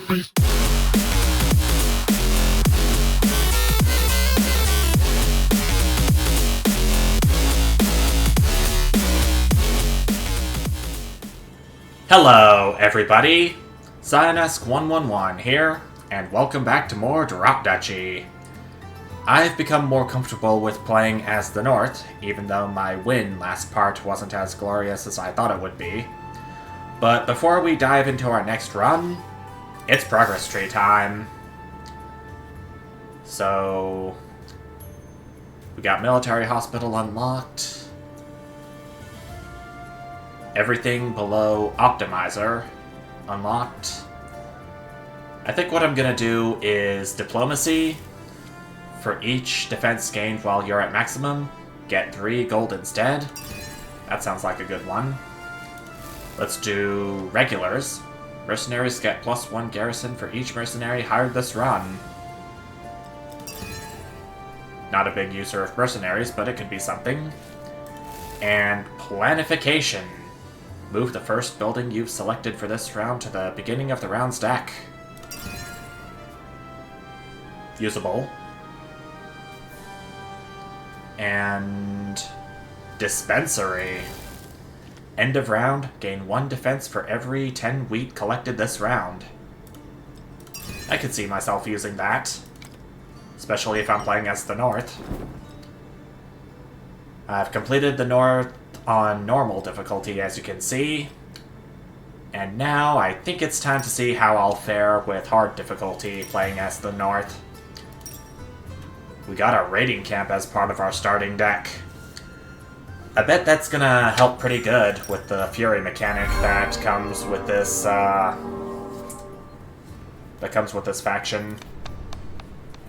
Hello, everybody! Zionesk111 here, and welcome back to more Drop Duchy. I've become more comfortable with playing as the North, even though my win last part wasn't as glorious as I thought it would be. But before we dive into our next run, it's progress tree time. So, we got military hospital unlocked. Everything below Optimizer unlocked. I think what I'm gonna do is Diplomacy. For each defense gained while you're at maximum, get 3 gold instead. That sounds like a good one. Let's do Regulars. Mercenaries get +1 garrison for each mercenary hired this run. Not a big user of mercenaries, but it could be something. And Planification. Move the first building you've selected for this round to the beginning of the round's deck. Usable. And Dispensary. End of round, gain 1 defense for every 10 wheat collected this round. I could see myself using that. Especially if I'm playing as the North. I've completed the North on normal difficulty, as you can see. And now I think it's time to see how I'll fare with hard difficulty playing as the North. We got a raiding camp as part of our starting deck. I bet that's gonna help pretty good with the Fury mechanic that comes with this, faction.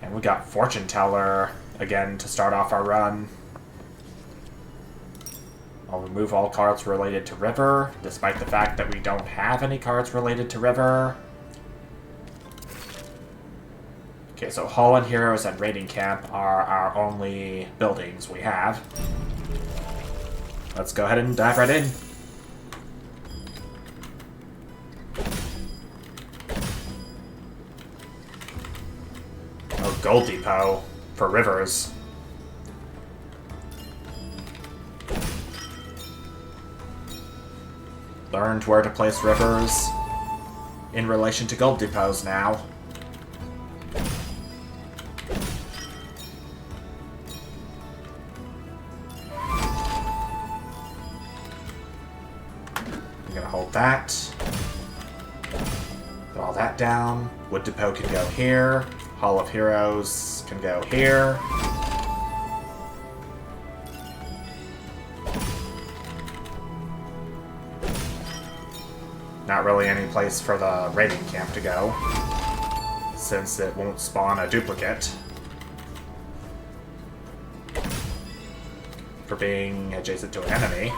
And we got Fortune Teller again to start off our run. I'll remove all cards related to River, despite the fact that we don't have any cards related to River. Okay, so Hall and Heroes and Raiding Camp are our only buildings we have. Let's go ahead and dive right in. Oh, Gold Depot for Rivers. Learned where to place rivers in relation to gold depots now. I'm gonna hold that. Put all that down. Wood Depot can go here. Hall of Heroes can go here. Not really any place for the raiding camp to go, since it won't spawn a duplicate for being adjacent to an enemy.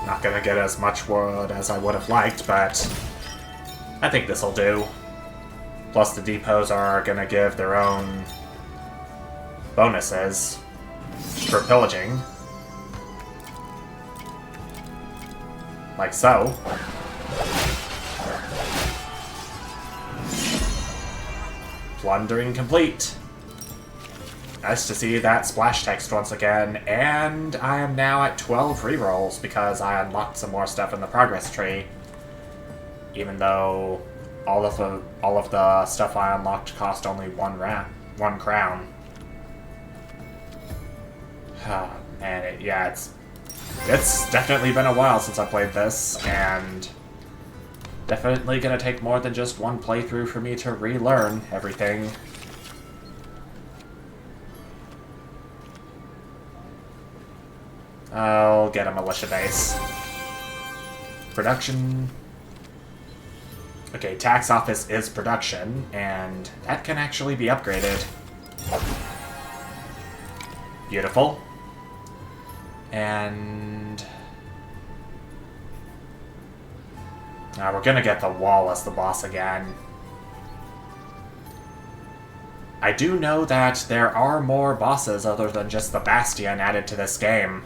Not gonna get as much wood as I would have liked, but I think this'll do. Plus the depots are gonna give their own bonuses for pillaging. Like so. Plundering complete. Nice to see that splash text once again, and I am now at 12 rerolls because I unlocked some more stuff in the progress tree. Even though all of the stuff I unlocked cost only one crown. Man, it's definitely been a while since I played this, and definitely gonna take more than just one playthrough for me to relearn everything. I'll get a militia base. Production. Okay, tax office is production, and that can actually be upgraded. Beautiful. And We're gonna get the wall as the boss again. I do know that there are more bosses other than just the Bastion added to this game.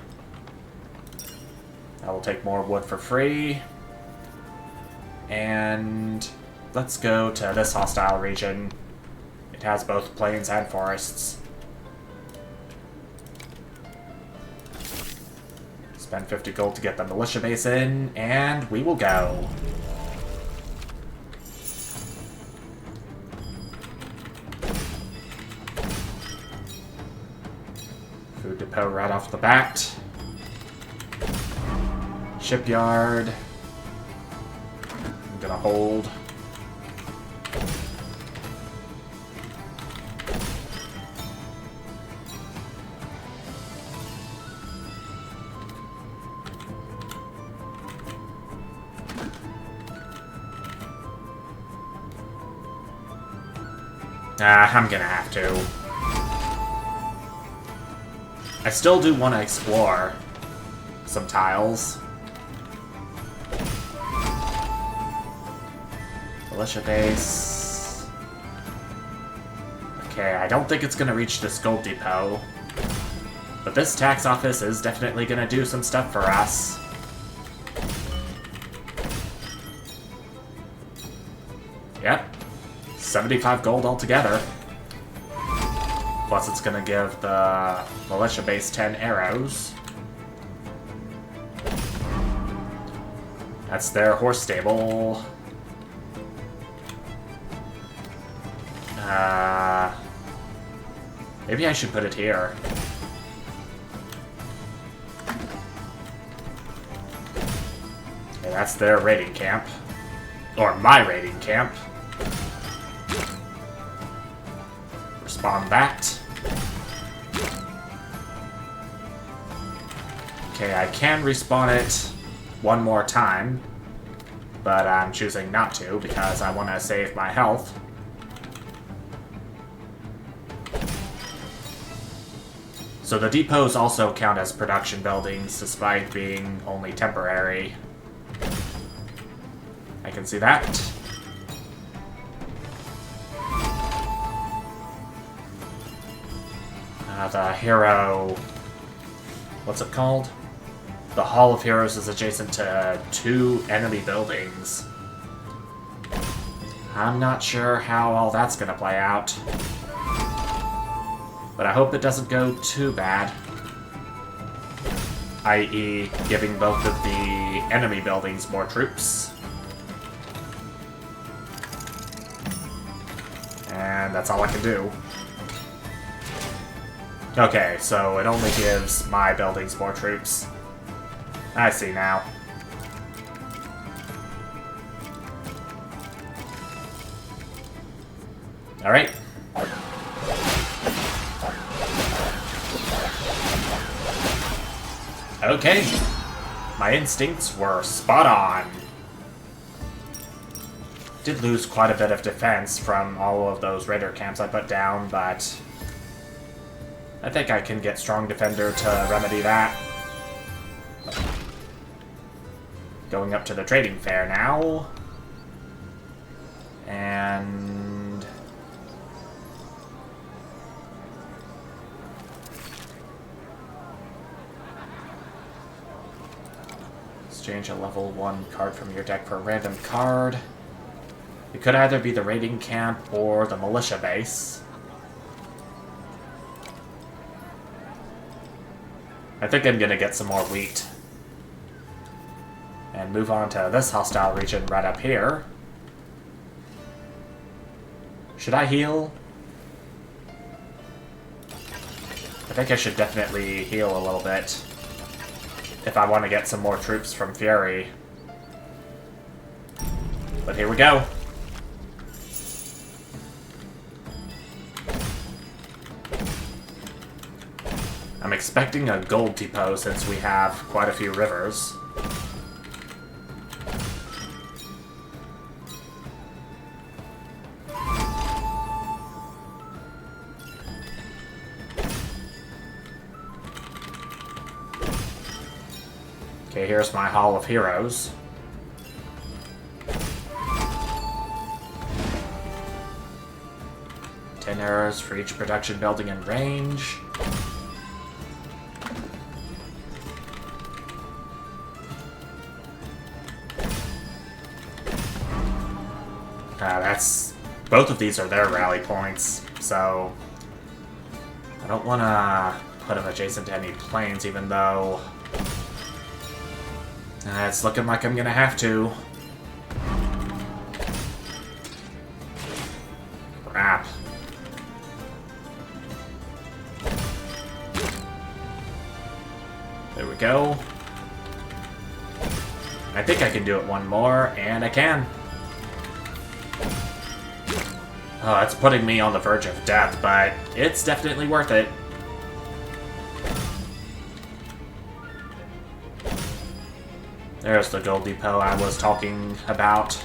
I will take more wood for free. And let's go to this hostile region. It has both plains and forests. Spend 50 gold to get the militia base in, and we will go. Food depot right off the bat. Shipyard. I'm gonna hold. I'm gonna have to. I still do want to explore some tiles. Militia base. Okay, I don't think it's gonna reach this gold depot. But this tax office is definitely gonna do some stuff for us. Yep. 75 gold altogether. Plus it's gonna give the militia base 10 arrows. That's their horse stable. Maybe I should put it here. Okay, that's their raiding camp. Or my raiding camp. Respawn that. Okay, I can respawn it one more time, but I'm choosing not to because I want to save my health. So the depots also count as production buildings, despite being only temporary. I can see that. The hero... What's it called? The Hall of Heroes is adjacent to 2 enemy buildings. I'm not sure how all that's gonna play out. But I hope it doesn't go too bad. I.e., giving both of the enemy buildings more troops. And that's all I can do. Okay, so it only gives my buildings more troops. I see now. Alright. Okay. My instincts were spot on. Did lose quite a bit of defense from all of those raider camps I put down, but I think I can get Strong Defender to remedy that. Going up to the trading fair now. And exchange a level 1 card from your deck for a random card. It could either be the raiding camp or the militia base. I think I'm gonna get some more wheat. And move on to this hostile region right up here. Should I heal? I think I should definitely heal a little bit. If I want to get some more troops from Fury. But here we go. I'm expecting a gold depot since we have quite a few rivers. Okay, here's my Hall of Heroes. 10 arrows for each production building in range. That's... Both of these are their rally points, so... I don't want to put them adjacent to any planes, even though... it's looking like I'm going to have to. Crap. There we go. I think I can do it one more, and I can. Oh, it's putting me on the verge of death, but it's definitely worth it. There's the gold depot I was talking about.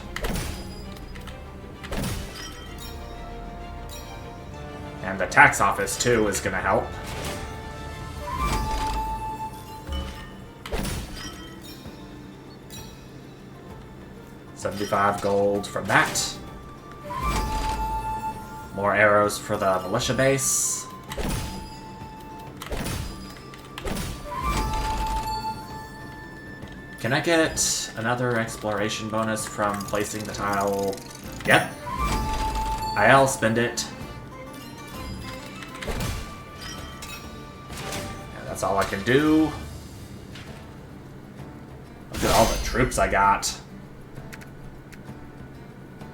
And the tax office, too, is going to help. $75 gold from that. More arrows for the militia base. Can I get another exploration bonus from placing the tile? Yep. I'll spend it. And that's all I can do. Look at all the troops I got.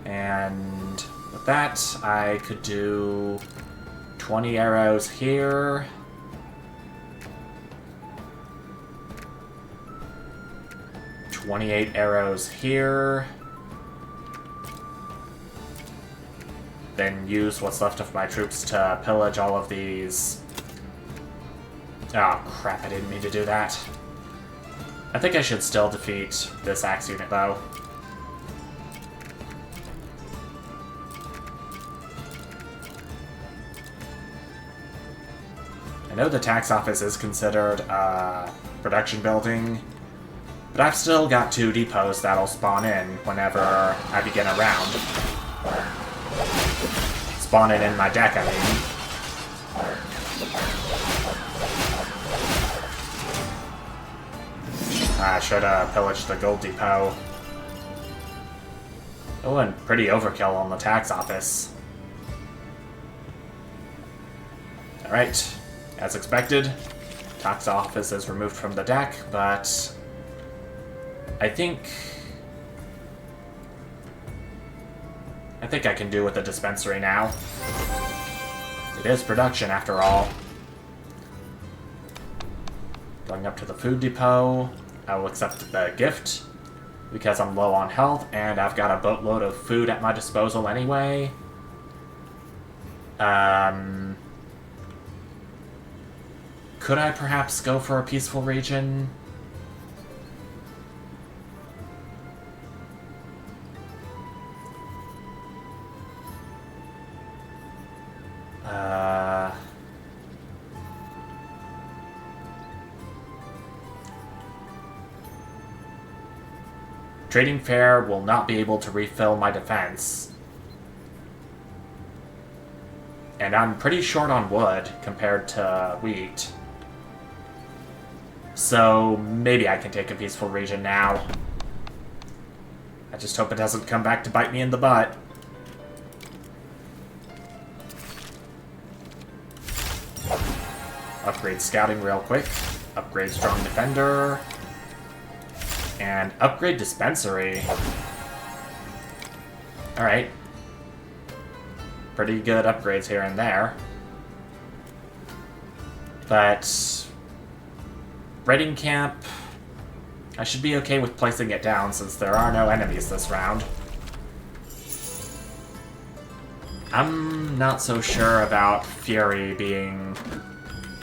And with that, I could do 20 arrows here. $28 arrows here. Then use what's left of my troops to pillage all of these. Oh crap, I didn't mean to do that. I think I should still defeat this axe unit though. I know the tax office is considered a production building, but I've still got 2 depots that'll spawn in whenever I begin a round. Spawn it in my deck, I mean. I should have pillaged the gold depot. It went pretty overkill on the tax office. Alright. As expected, tax office is removed from the deck, but I think I can do with the dispensary now. It is production after all. Going up to the food depot, I will accept the gift because I'm low on health and I've got a boatload of food at my disposal anyway. Could I perhaps go for a peaceful region? Trading fair will not be able to refill my defense. And I'm pretty short on wood compared to wheat. So maybe I can take a peaceful region now. I just hope it doesn't come back to bite me in the butt. Upgrade scouting real quick. Upgrade strong defender. And upgrade dispensary. Alright. Pretty good upgrades here and there. But raiding camp, I should be okay with placing it down since there are no enemies this round. I'm not so sure about Fury being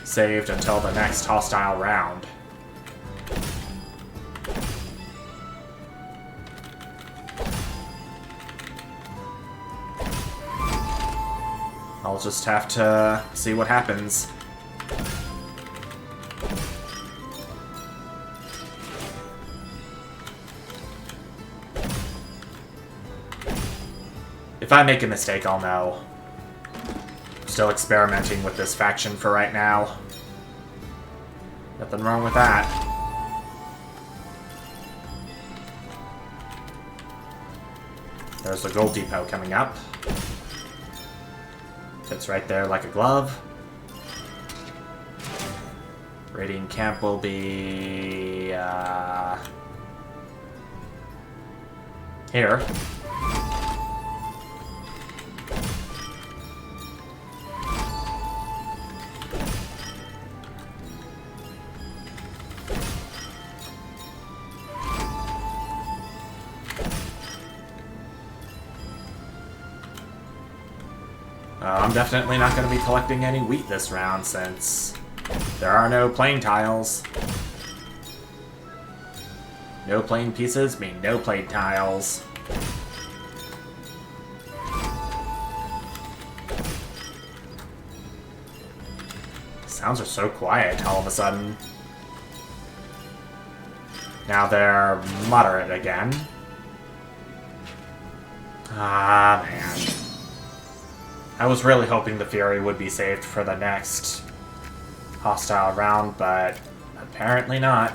saved until the next hostile round. I'll just have to see what happens. If I make a mistake, I'll know. Still experimenting with this faction for right now. Nothing wrong with that. There's the gold depot coming up. Fits right there like a glove. Raiding camp will be... here. I'm definitely not going to be collecting any wheat this round since there are no plain tiles. No plain pieces mean no plain tiles. Sounds are so quiet all of a sudden. Now they're moderate again. Ah, man. I was really hoping the Fury would be saved for the next hostile round, but apparently not.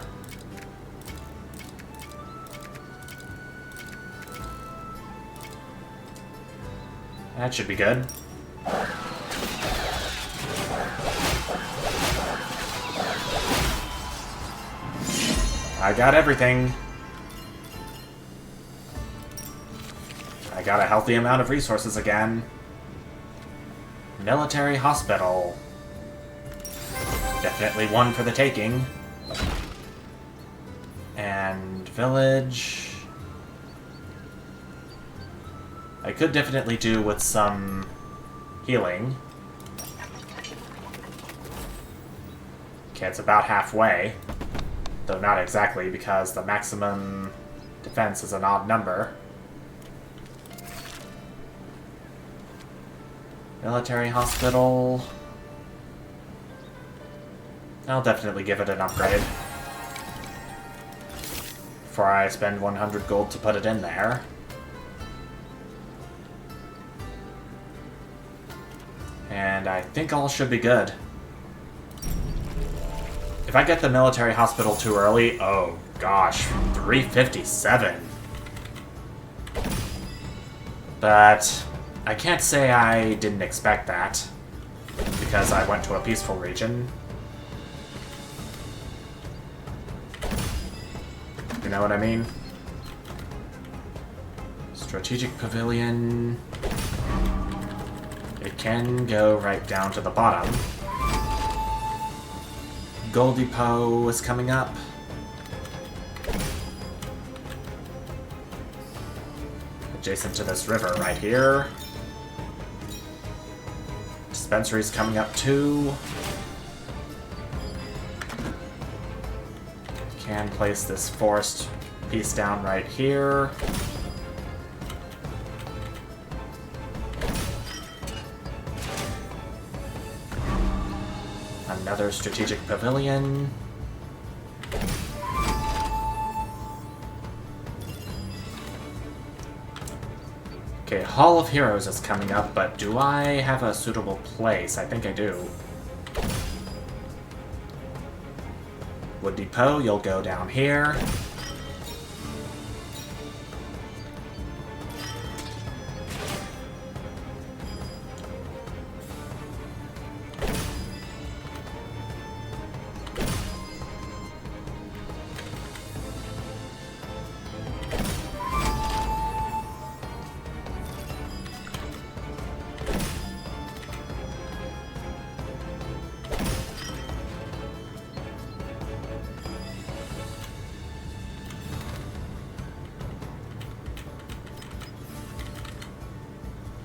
That should be good. I got everything. I got a healthy amount of resources again. Military hospital. Definitely one for the taking. And village. I could definitely do with some healing. Okay, it's about halfway. Though not exactly, because the maximum defense is an odd number. Military hospital. I'll definitely give it an upgrade. Before I spend 100 gold to put it in there. And I think all should be good. If I get the military hospital too early, oh gosh, 357. But I can't say I didn't expect that, because I went to a peaceful region. You know what I mean? Strategic pavilion. It can go right down to the bottom. Gold Depot is coming up. Adjacent to this river right here. Dispensary's coming up too. Can place this forest piece down right here. Another strategic pavilion. Okay, Hall of Heroes is coming up, but do I have a suitable place? I think I do. Wood Depot, you'll go down here.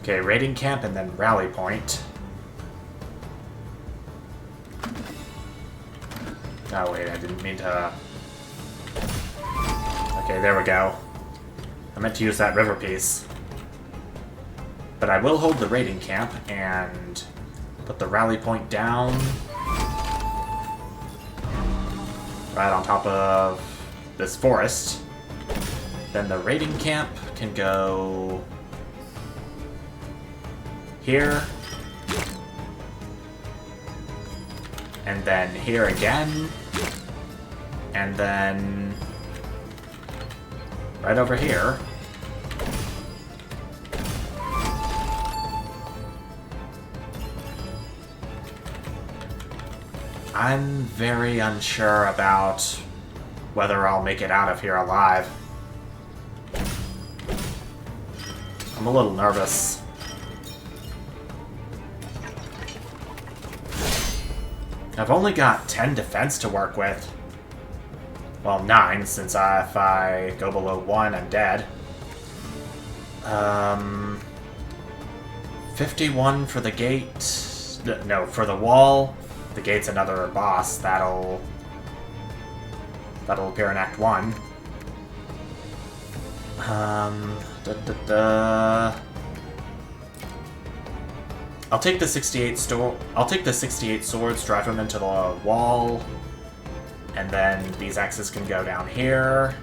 Okay, raiding camp and then rally point. Oh wait, I didn't mean to... Okay, there we go. I meant to use that river piece. But I will hold the raiding camp and put the rally point down. Right on top of this forest. Then the raiding camp can go... here. And then here again. And then right over here. I'm very unsure about whether I'll make it out of here alive. I'm a little nervous. I've only got 10 defense to work with. Well, 9, since if I go below 1, I'm dead. 51 for the gate. No, for the wall. The gate's another boss. That'll appear in Act 1. I'll take the 68 swords, drive them into the wall, and then these axes can go down here.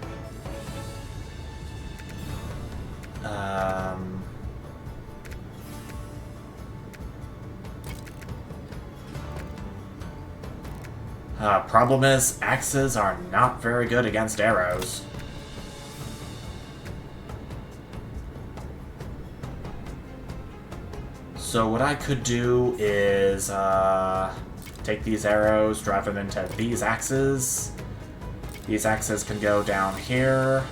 Problem is, axes are not very good against arrows. So what I could do is take these arrows, drive them into these axes. These axes can go down here.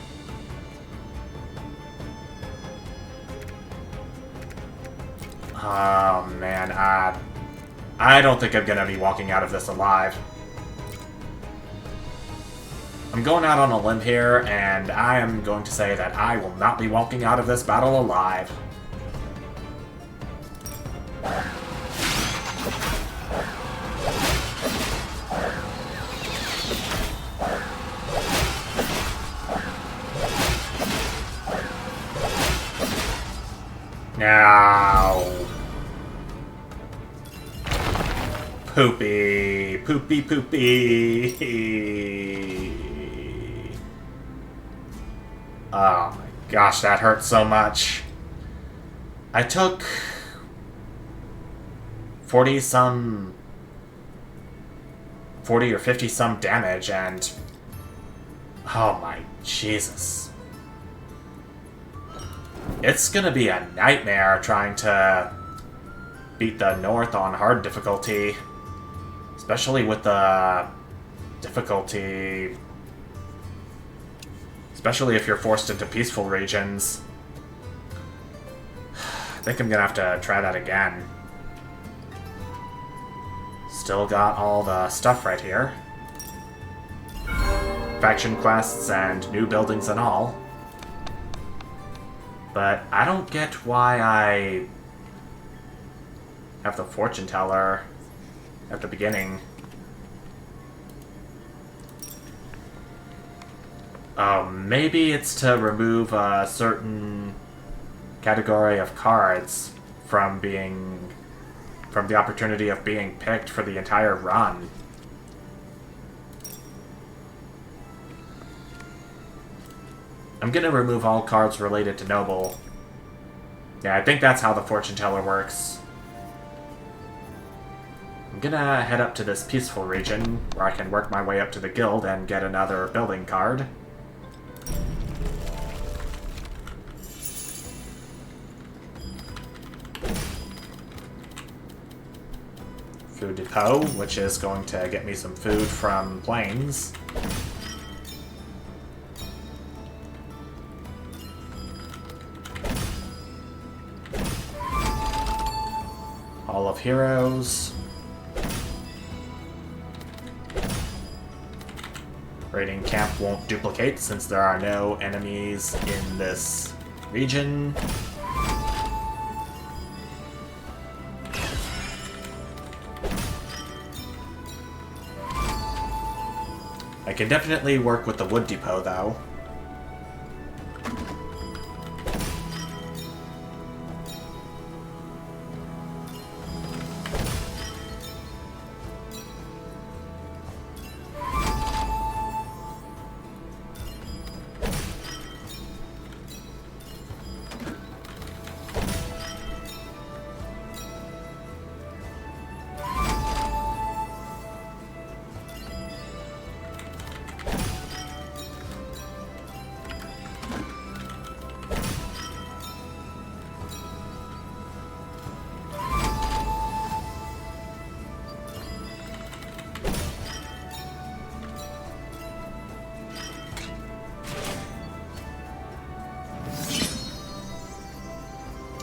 Oh man, I don't think I'm gonna be walking out of this alive. I'm going out on a limb here, and I am going to say that I will not be walking out of this battle alive. Now. Poopy. Poopy, poopy. Oh my gosh, that hurt so much. I took 40 or 50 some damage, and oh my Jesus. It's gonna be a nightmare trying to beat the North on hard difficulty, especially with the difficulty, especially if you're forced into peaceful regions. I think I'm gonna have to try that again. Still got all the stuff right here. Faction quests and new buildings and all. But I don't get why I have the fortune teller at the beginning. Oh, maybe it's to remove a certain category of cards from the opportunity of being picked for the entire run. I'm gonna remove all cards related to Noble. Yeah, I think that's how the fortune teller works. I'm gonna head up to this peaceful region, where I can work my way up to the guild and get another building card. Food depot, which is going to get me some food from planes. Hall of Heroes. Raiding camp won't duplicate since there are no enemies in this region. I can definitely work with the wood depot, though.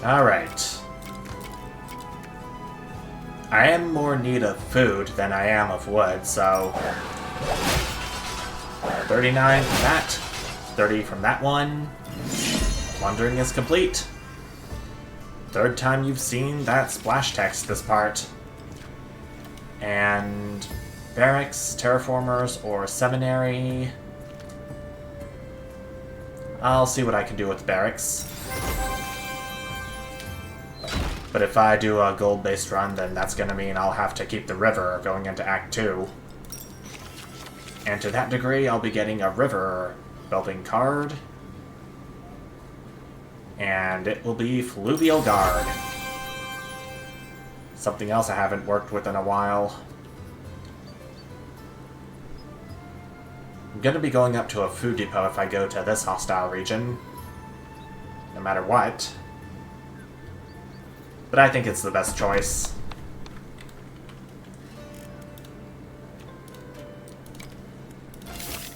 Alright. I am more in need of food than I am of wood, so... 39 from that. 30 from that one. Plundering is complete. Third time you've seen that splash text this part. And... barracks, terraformers, or seminary... I'll see what I can do with barracks. But if I do a gold-based run, then that's going to mean I'll have to keep the river going into Act 2. And to that degree, I'll be getting a river building card. And it will be Fluvial Guard. Something else I haven't worked with in a while. I'm going to be going up to a food depot if I go to this hostile region. No matter what. But I think it's the best choice.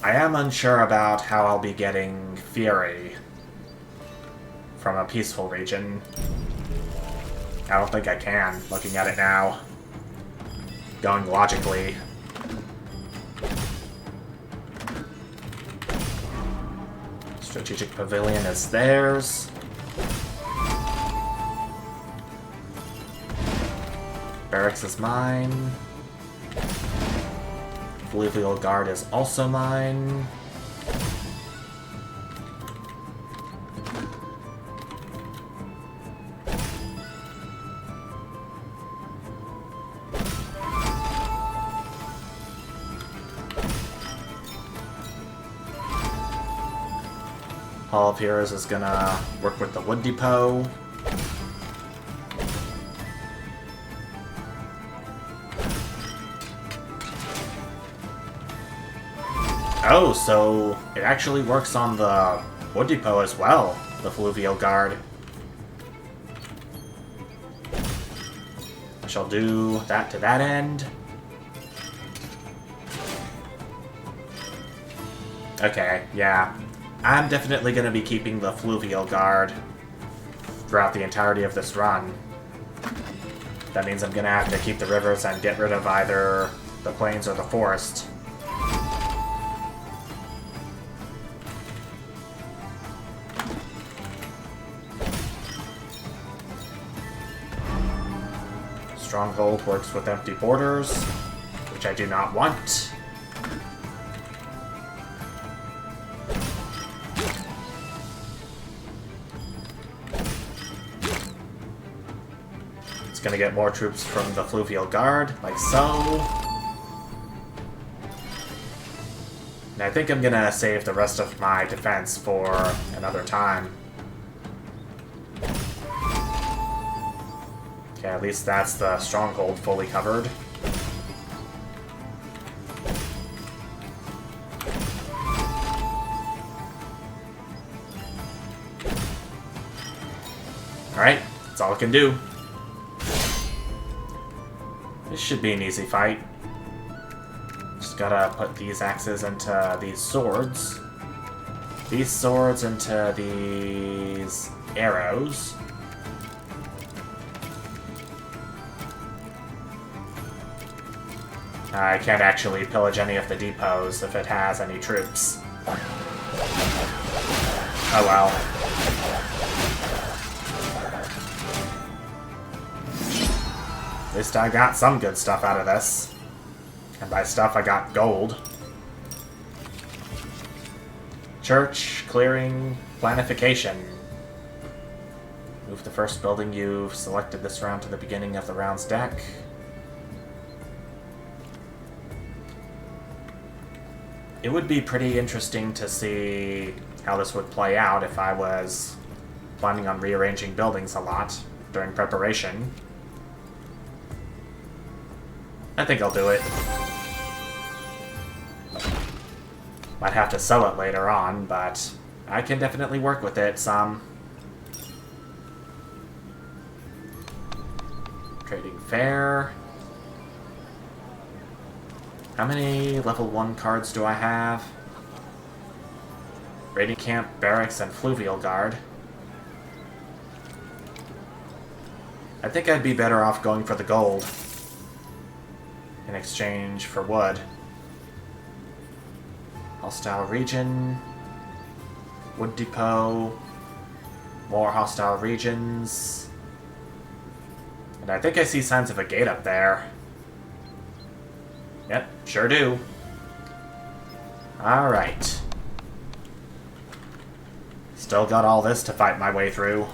I am unsure about how I'll be getting Fury from a peaceful region. I don't think I can, looking at it now. Going logically. Strategic Pavilion is theirs. Barracks is mine. Fluvial Guard is also mine. Hall of Heroes is gonna work with the Wood Depot. Oh, so it actually works on the Wood Depot as well, the Fluvial Guard. I shall do that to that end. Okay, yeah. I'm definitely going to be keeping the Fluvial Guard throughout the entirety of this run. That means I'm going to have to keep the rivers and get rid of either the plains or the forest. Stronghold works with empty borders, which I do not want. It's gonna get more troops from the Fluvial Guard, like so. And I think I'm gonna save the rest of my defense for another time. Okay, at least that's the stronghold fully covered. Alright, that's all I can do. This should be an easy fight. Just gotta put these axes into these swords. These swords into these arrows. I can't actually pillage any of the depots if it has any troops. Oh well. At least I got some good stuff out of this. And by stuff, I got gold. Church, clearing, planification. Move the first building you've selected this round to the beginning of the round's deck. It would be pretty interesting to see how this would play out if I was planning on rearranging buildings a lot during preparation. I think I'll do it. Might have to sell it later on, but I can definitely work with it some. Trading fair. How many level 1 cards do I have? Raiding Camp, Barracks, and Fluvial Guard. I think I'd be better off going for the gold in exchange for wood. Hostile region. Wood depot. More hostile regions. And I think I see signs of a gate up there. Yep, sure do. Alright. Still got all this to fight my way through.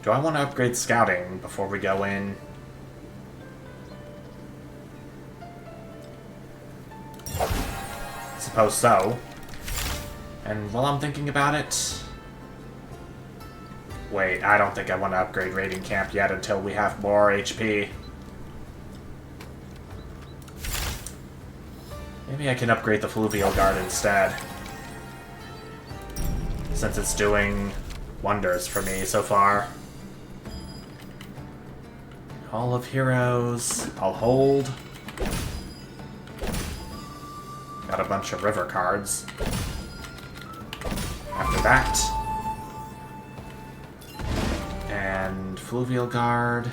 Do I want to upgrade scouting before we go in? Suppose so. And while I'm thinking about it... Wait, I don't think I want to upgrade raiding camp yet until we have more HP. Maybe I can upgrade the Fluvial Guard instead. Since it's doing wonders for me so far. Hall of Heroes. I'll hold. Got a bunch of river cards. After that. And Fluvial Guard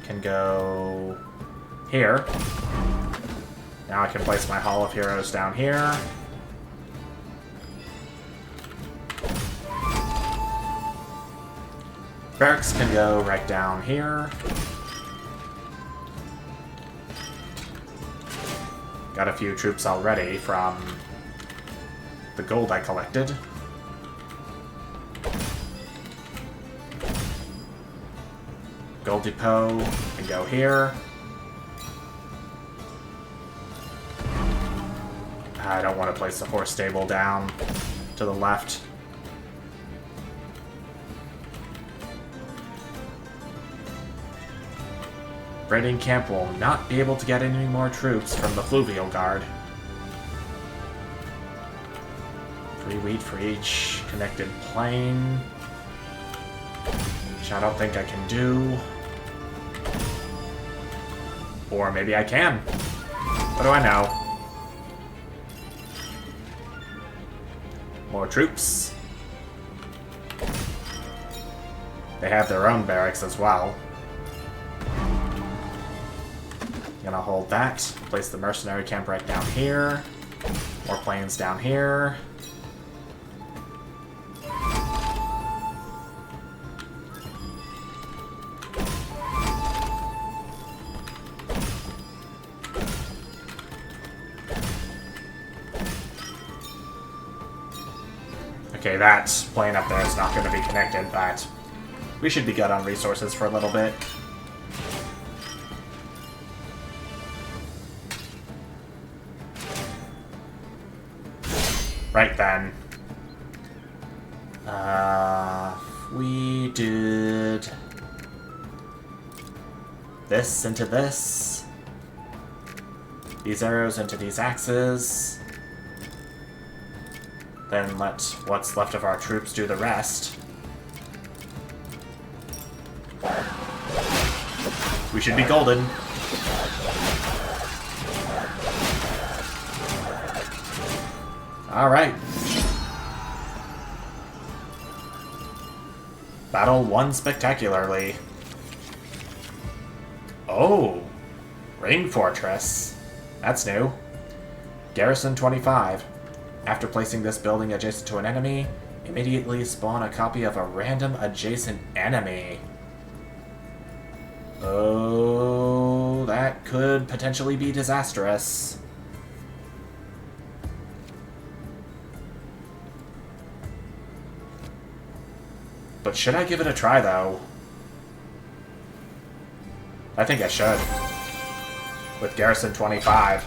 can go here. Now I can place my Hall of Heroes down here. Barracks can go right down here. Got a few troops already from the gold I collected. Gold depot can go here. I don't want to place the horse stable down to the left. Raiding camp will not be able to get any more troops from the Fluvial Guard. 3 wheat for each connected plane, which I don't think I can do. Or maybe I can. What do I know? More troops. They have their own barracks as well. Gonna hold that. Place the mercenary camp right down here. More planes down here. Okay, that plane up there is not going to be connected, but we should be good on resources for a little bit. Right then. We did this into this. These arrows into these axes. Then let what's left of our troops do the rest. We should be golden. Alright. Battle won spectacularly. Oh! Ring Fortress. That's new. Garrison 25. After placing this building adjacent to an enemy, immediately spawn a copy of a random adjacent enemy. Oh, that could potentially be disastrous. But should I give it a try, though? I think I should. With Garrison 25.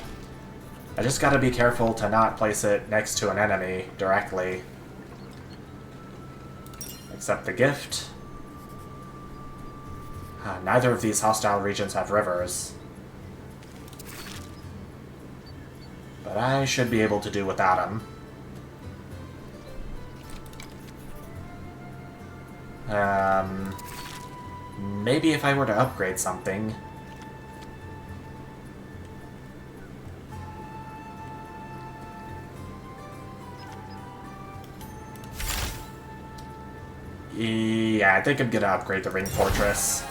I just gotta be careful to not place it next to an enemy directly. Accept the gift. Neither of these hostile regions have rivers. But I should be able to do without them. Maybe if I were to upgrade something. Yeah, I think I'm gonna upgrade the Ring Fortress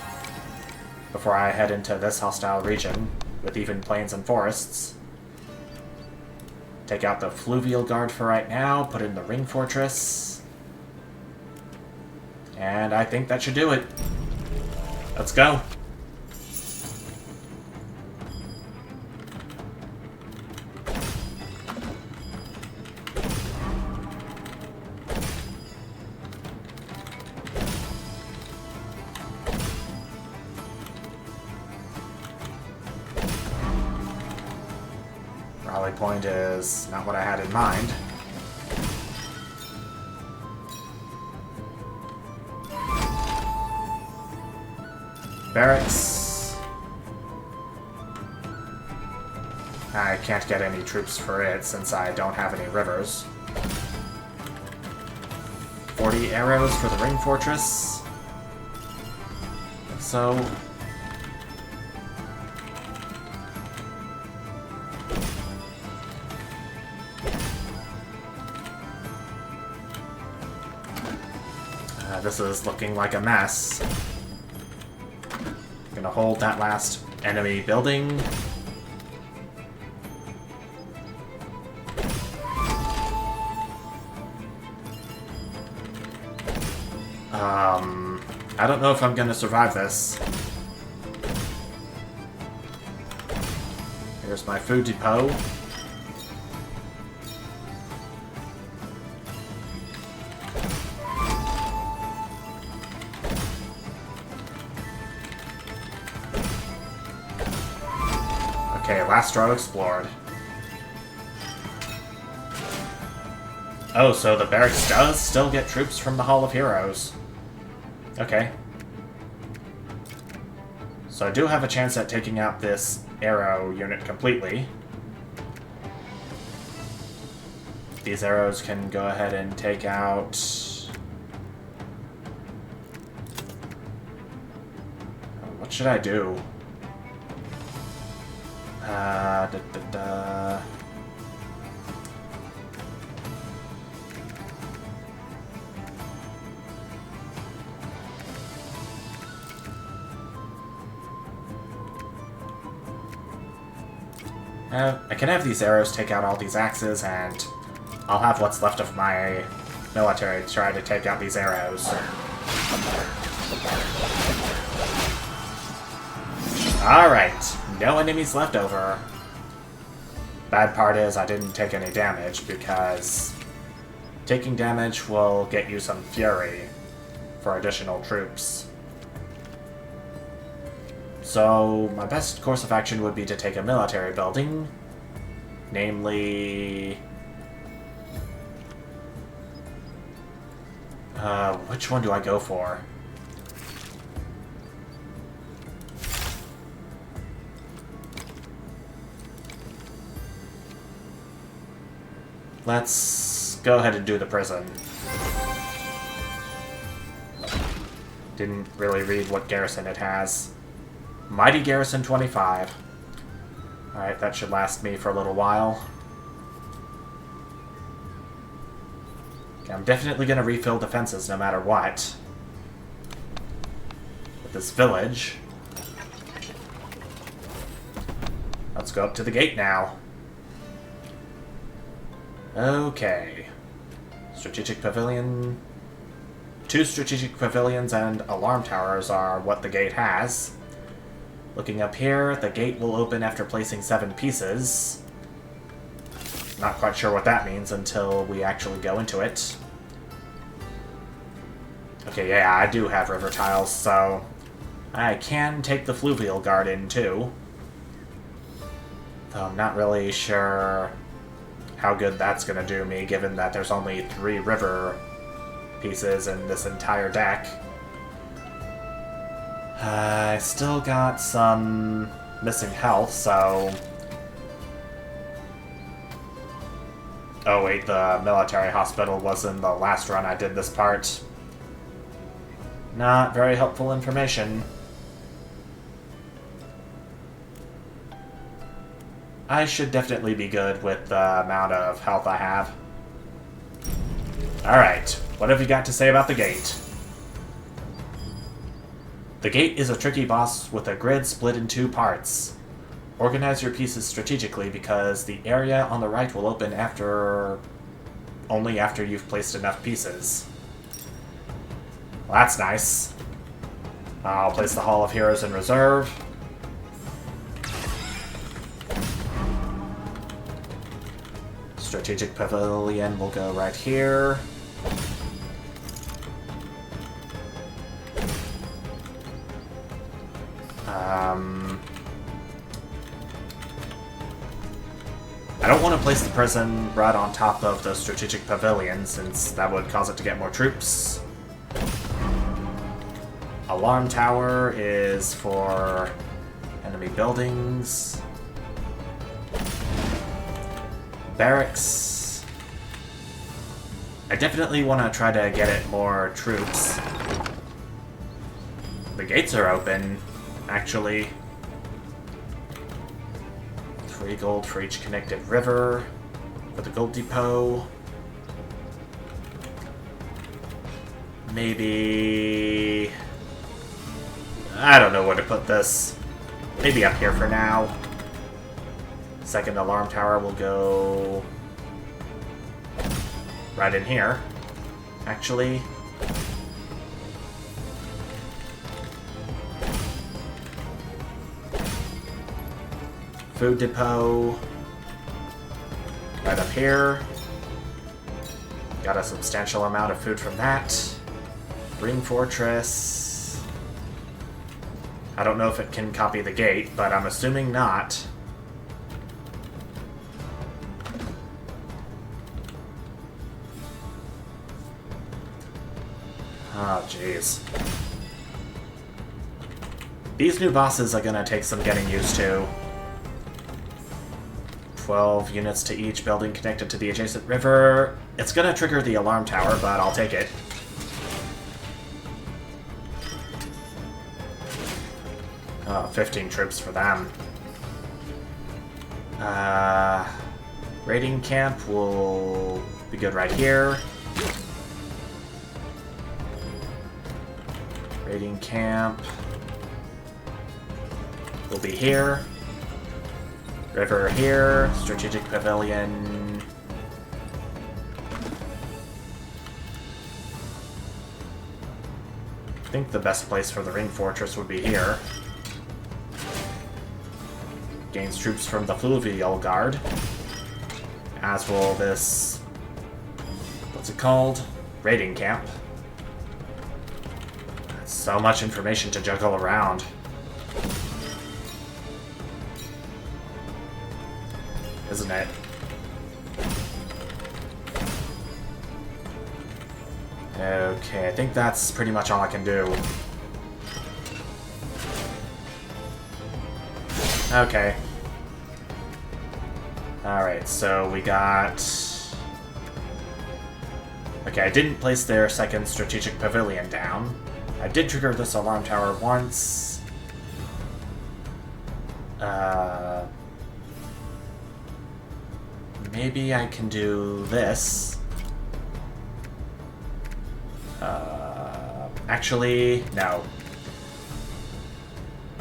before I head into this hostile region with even plains and forests. Take out the Fluvial Guard for right now, put in the Ring Fortress. And I think that should do it. Let's go. Rally point is not what I had in mind. Barracks. I can't get any troops for it since I don't have any rivers. 40 arrows for the Ring Fortress. So... this is looking like a mess. Gonna hold that last enemy building. I don't know if I'm gonna survive this. Here's my food depot. Okay, last row explored. Oh, so the barracks does still get troops from the Hall of Heroes. Okay. So I do have a chance at taking out this arrow unit completely. These arrows can go ahead and take out... what should I do? I can have these arrows take out all these axes, and I'll have what's left of my military try to take out these arrows. Alright, no enemies left over. Bad part is I didn't take any damage, because taking damage will get you some fury for additional troops. So, my best course of action would be to take a military building, namely... which one do I go for? Let's go ahead and do the prison. Didn't really read what garrison it has. Mighty Garrison 25. Alright, that should last me for a little while. Okay, I'm definitely going to refill defenses no matter what. With this village. Let's go up to the gate now. Okay. Strategic Pavilion. 2 strategic pavilions and alarm towers are what the gate has. Looking up here, the gate will open after placing 7 pieces. Not quite sure what that means until we actually go into it. Okay, yeah, I do have river tiles, so I can take the Fluvial Guard in too. Though I'm not really sure how good that's going to do me, given that there's only 3 river pieces in this entire deck. I still got some missing health, so... Oh wait, the military hospital was in the last run I did this part. Not very helpful information. I should definitely be good with the amount of health I have. Alright, what have you got to say about the gate? The gate is a tricky boss with a grid split in two parts. Organize your pieces strategically because the area on the right will open only after you've placed enough pieces. Well, that's nice. I'll place the Hall of Heroes in reserve. Strategic Pavilion will go right here. I don't want to place the prison right on top of the strategic pavilion, since that would cause it to get more troops. Alarm tower is for enemy buildings. Barracks. I definitely want to try to get it more troops. The gates are open, actually. 3 gold for each connected river. For the gold depot. Maybe... I don't know where to put this. Maybe up here for now. Second alarm tower will go... right in here, actually. Food depot. Right up here. Got a substantial amount of food from that. Ring fortress. I don't know if it can copy the gate, but I'm assuming not. Oh, jeez. These new bosses are gonna take some getting used to. 12 units to each building connected to the adjacent river. It's gonna trigger the alarm tower, but I'll take it. Oh, 15 troops for them. Raiding camp will be good right here. Raiding camp will be here. River here. Strategic pavilion. I think the best place for the ring fortress would be here. Gains troops from the Fluvial Guard. As will this... what's it called? Raiding camp. That's so much information to juggle around. Isn't it? Okay, I think that's pretty much all I can do. Okay. Alright, so we got... okay, I didn't place their second strategic pavilion down. I did trigger this alarm tower once. Maybe I can do this. Actually, no.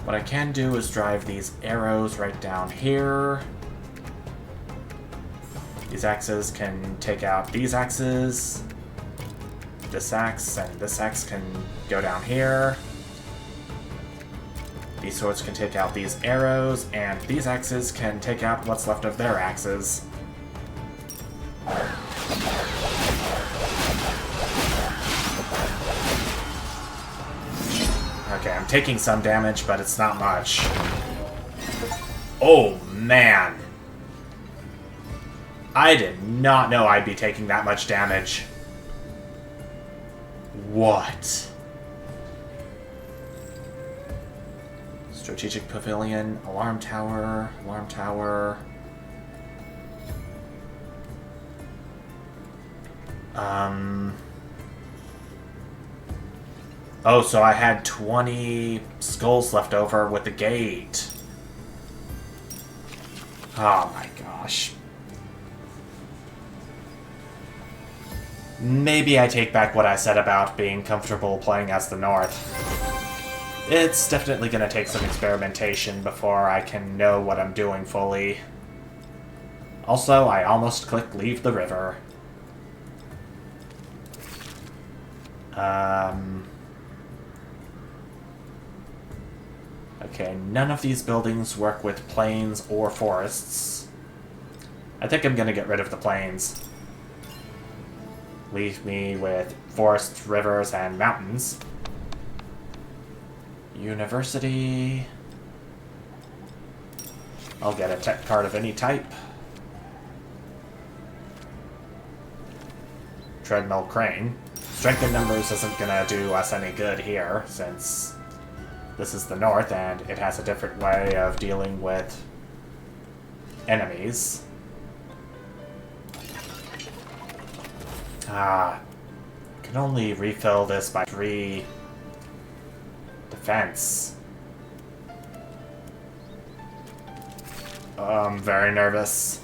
What I can do is drive these arrows right down here. These axes can take out these axes. This axe and this axe can go down here. These swords can take out these arrows, and these axes can take out what's left of their axes. Okay, I'm taking some damage, but it's not much. Oh, man. I did not know I'd be taking that much damage. What? Strategic pavilion, alarm tower, alarm tower. Oh, so I had 20 skulls left over with the gate. Oh my gosh. Maybe I take back what I said about being comfortable playing as the North. It's definitely going to take some experimentation before I can know what I'm doing fully. Also, I almost clicked leave the river. Okay, none of these buildings work with plains or forests. I think I'm going to get rid of the plains. Leave me with forests, rivers, and mountains. University. I'll get a tech card of any type. Treadmill crane. Strength in numbers isn't gonna do us any good here, since this is the north and it has a different way of dealing with enemies. Can only refill this by 3 defense. I'm very nervous.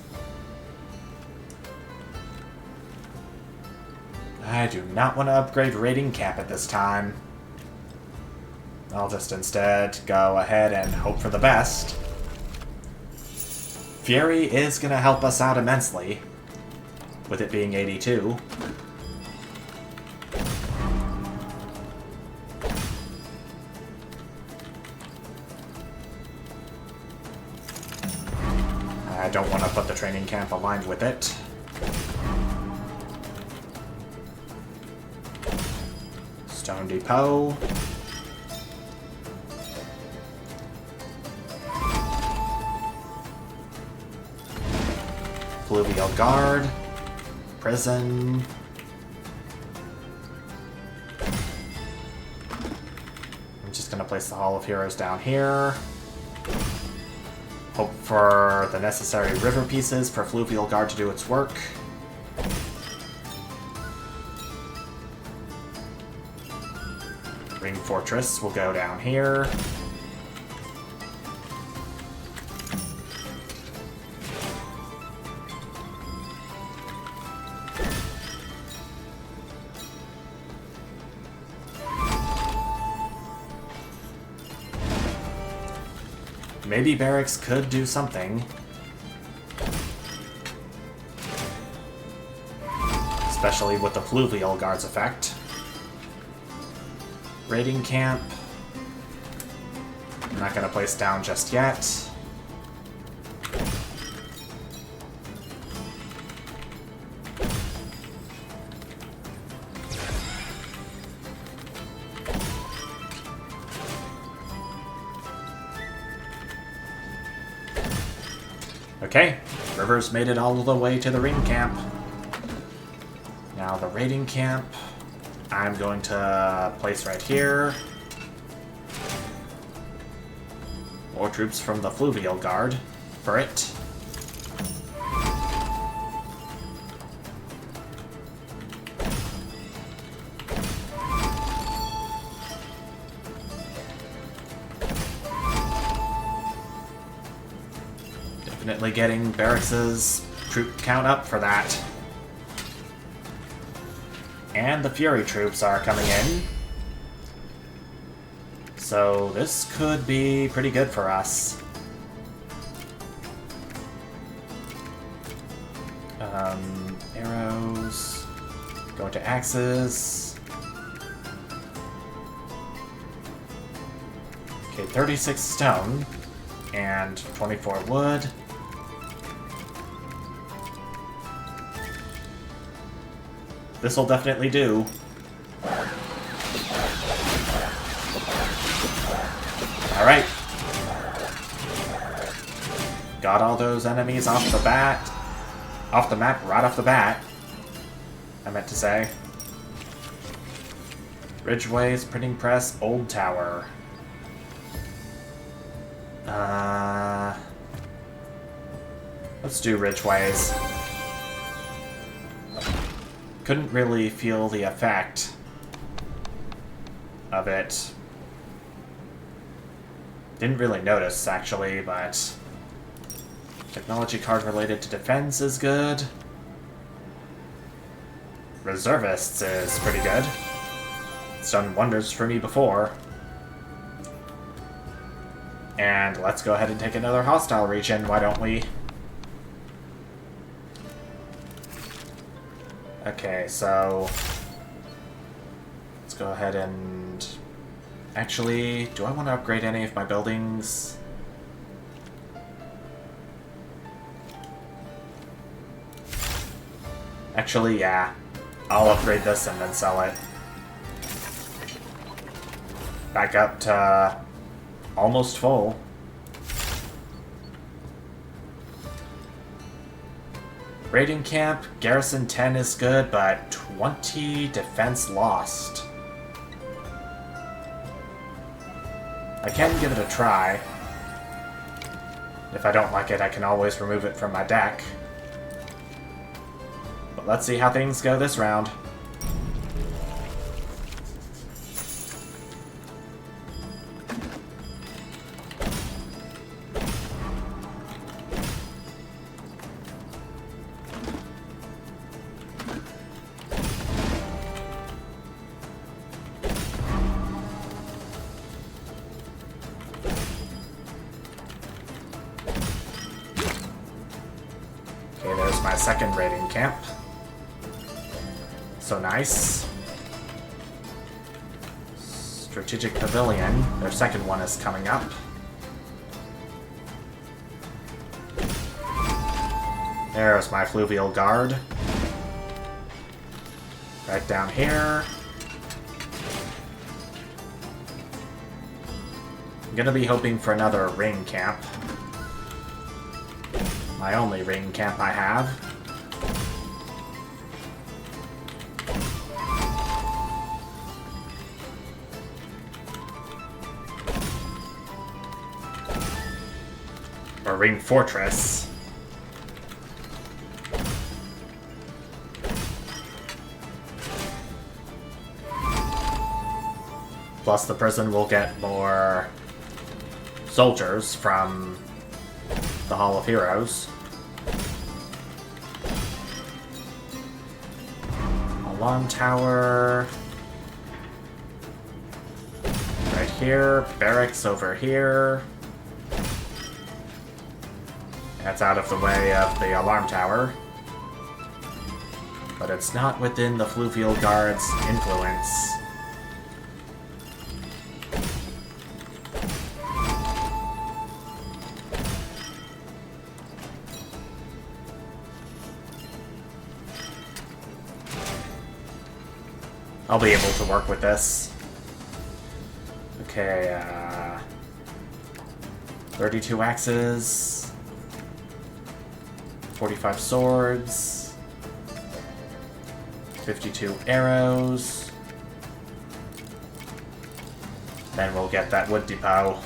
I do not want to upgrade raiding camp at this time. I'll just instead go ahead and hope for the best. Fury is going to help us out immensely, with it being 82. I don't want to put the training camp aligned with it. Stone Depot. Fluvial Guard. Prison. I'm just going to place the Hall of Heroes down here. Hope for the necessary river pieces for Fluvial Guard to do its work. Ring Fortress will go down here. Maybe barracks could do something. Especially with the Fluvial Guard's effect. Raiding camp. I'm not going to place down just yet. Okay, Rivers made it all the way to the ring camp. Now the raiding camp, I'm going to place right here. More troops from the Fluvial Guard for it. Definitely getting Barracks' troop count up for that. And the Fury troops are coming in. So this could be pretty good for us. Arrows. Go to axes. Okay, 36 stone. And 24 wood. This'll definitely do. Alright. Got all those enemies off the bat. Off the map, right off the bat. I meant to say. Ridgeways, Printing Press, Old Tower. Let's do Ridgeways. Couldn't really feel the effect of it. Didn't really notice, actually, but technology card related to defense is good. Reservists is pretty good. It's done wonders for me before. And let's go ahead and take another hostile region, why don't we? Okay, so... let's go ahead and... actually, do I want to upgrade any of my buildings? Actually, yeah. I'll upgrade this and then sell it. Back up to almost full. Raiding camp, garrison 10 is good, but 20 defense lost. I can give it a try. If I don't like it, I can always remove it from my deck. But let's see how things go this round. Okay, there's my second raiding camp. So nice. Strategic Pavilion. Their second one is coming up. There's my Fluvial Guard. Right down here. I'm gonna be hoping for another ring camp. My only ring camp I have. Or ring fortress. Plus the prison will get more soldiers from the Hall of Heroes. Alarm tower. Right here. Barracks over here. That's out of the way of the alarm tower. But it's not within the Fluvial Guard's influence. I'll be able to work with this. Okay, 32 axes, 45 swords, 52 arrows. Then we'll get that wood depot.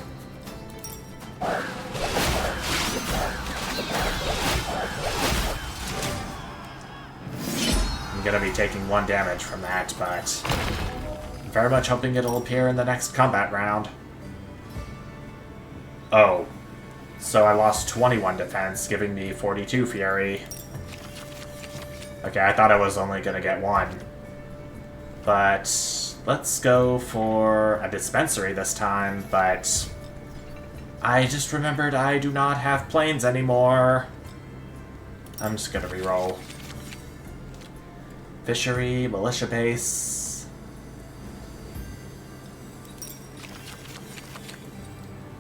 I'm gonna be taking 1 damage from that, but I'm very much hoping it'll appear in the next combat round. Oh, so I lost 21 defense, giving me 42 fury. Okay, I thought I was only gonna get 1. But let's go for a dispensary this time, but I just remembered I do not have planes anymore. I'm just gonna reroll. Fishery, militia base.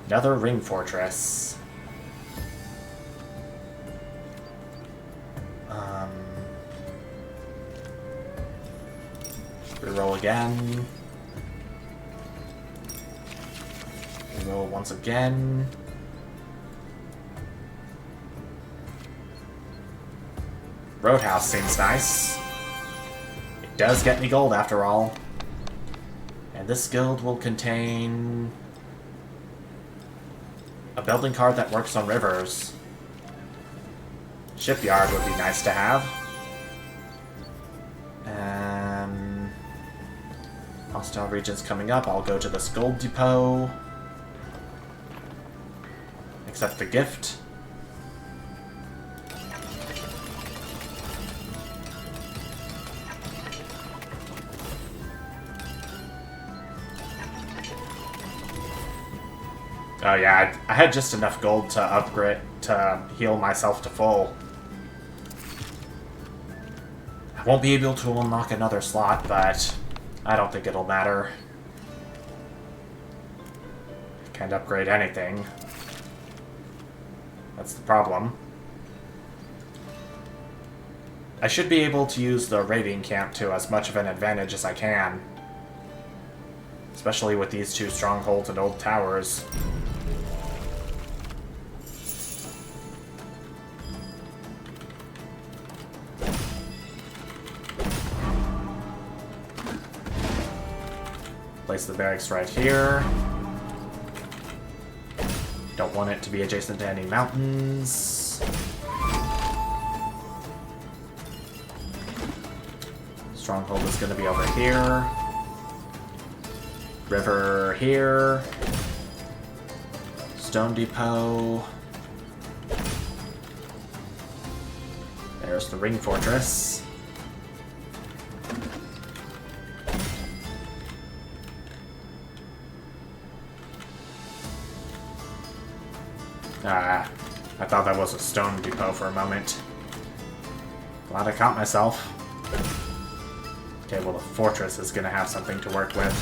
Another ring fortress. Reroll again. Reroll once again. Roadhouse seems nice. Does get me gold after all. And this guild will contain a building card that works on rivers. Shipyard would be nice to have. Hostile regions coming up. I'll go to this gold depot. Accept the gift. Oh yeah, I had just enough gold to upgrade, to heal myself to full. I won't be able to unlock another slot, but I don't think it'll matter. Can't upgrade anything. That's the problem. I should be able to use the raiding camp to as much of an advantage as I can. Especially with these two strongholds and old towers. Place the barracks right here. Don't want it to be adjacent to any mountains. Stronghold is going to be over here. River here. Stone Depot. There's the Ring Fortress. I thought that was a stone depot for a moment. Glad I caught myself. Okay, well the fortress is gonna have something to work with,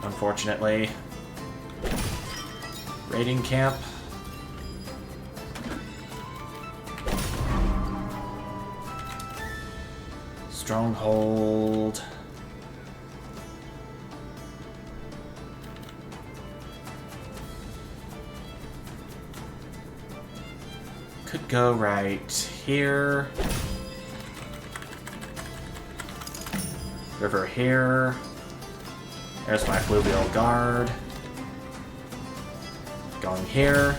unfortunately. Raiding camp. Stronghold. Could go right here. River here. There's my fluvial guard. Going here.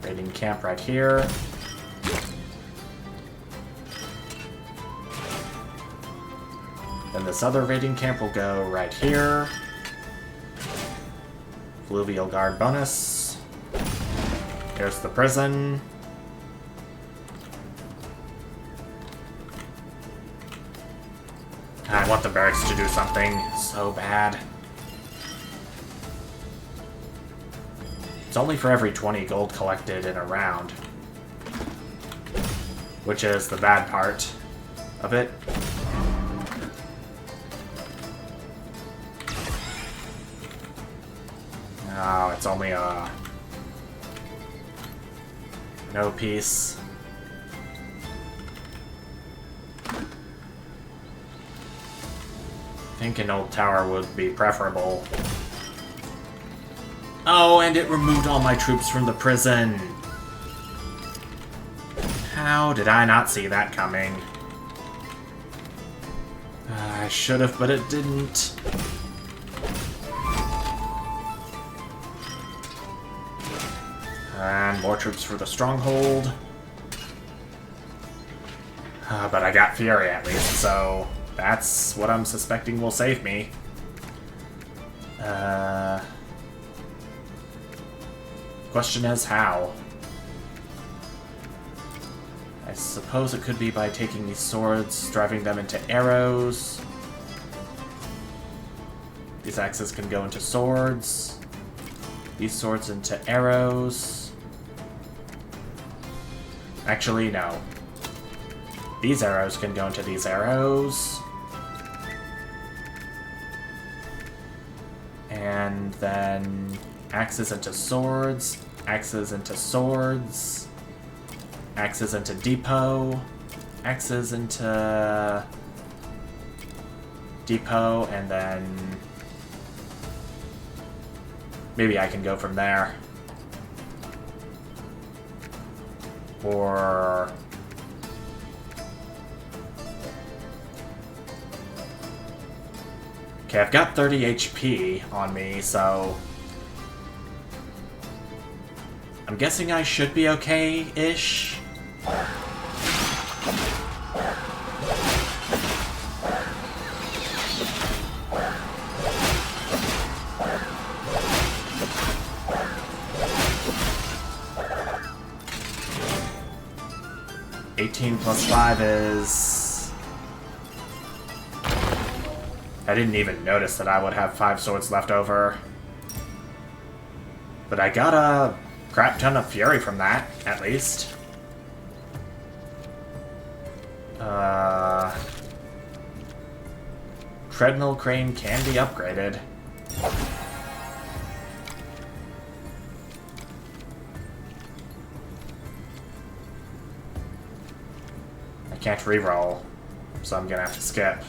Raiding camp right here. Then this other raiding camp will go right here. Fluvial guard bonus. Here's the prison. I want the barracks to do something so bad. It's only for every 20 gold collected in a round. Which is the bad part of it. Oh, it's only a... no piece. I think an old tower would be preferable. Oh, and it removed all my troops from the prison. How did I not see that coming? I should have, but it didn't. And more troops for the stronghold. But I got Fury at least, so that's what I'm suspecting will save me. Question is how? I suppose it could be by taking these swords, driving them into arrows. These axes can go into swords. These swords into arrows. Actually, no. These arrows can go into these arrows. And then axes into swords, axes into swords, axes into depot, axes into depot, and then maybe I can go from there. Or... okay, I've got 30 HP on me, so... I'm guessing I should be okay-ish. +5 is I didn't even notice that I would have 5 swords left over. But I got a crap ton of fury from that, at least. Treadmill crane can be upgraded. I can't reroll, so I'm gonna have to skip.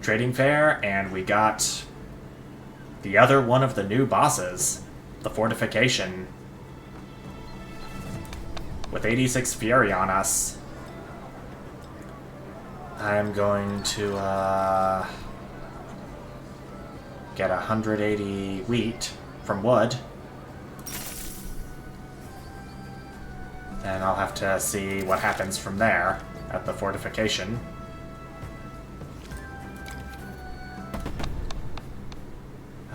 Trading fair, and we got the other one of the new bosses, the fortification, with 86 fury on us. I'm going to get 180 wheat from wood, and I'll have to see what happens from there at the fortification.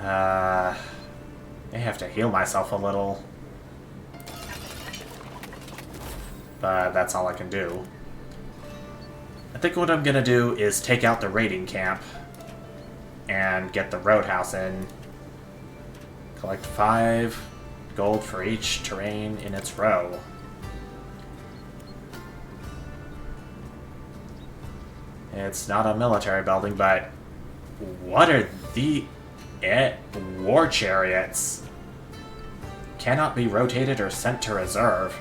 I have to heal myself a little, but that's all I can do. I think what I'm gonna do is take out the raiding camp and get the roadhouse in. Collect 5 gold for each terrain in its row. It's not a military building, but what are the war chariots? Cannot be rotated or sent to reserve.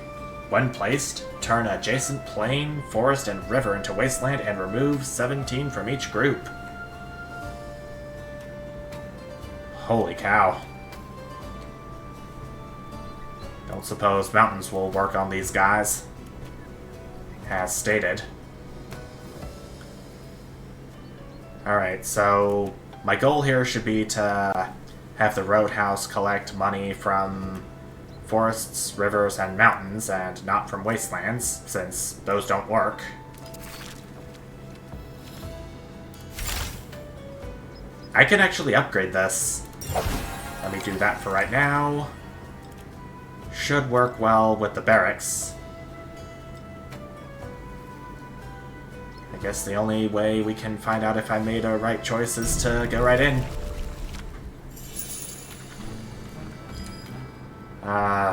When placed, turn adjacent plain, forest, and river into wasteland and remove 17 from each group. Holy cow. Don't suppose mountains will work on these guys, as stated. Alright, so my goal here should be to have the roadhouse collect money from forests, rivers, and mountains, and not from wastelands, since those don't work. I can actually upgrade this. Let me do that for right now. Should work well with the barracks. I guess the only way we can find out if I made a right choice is to go right in.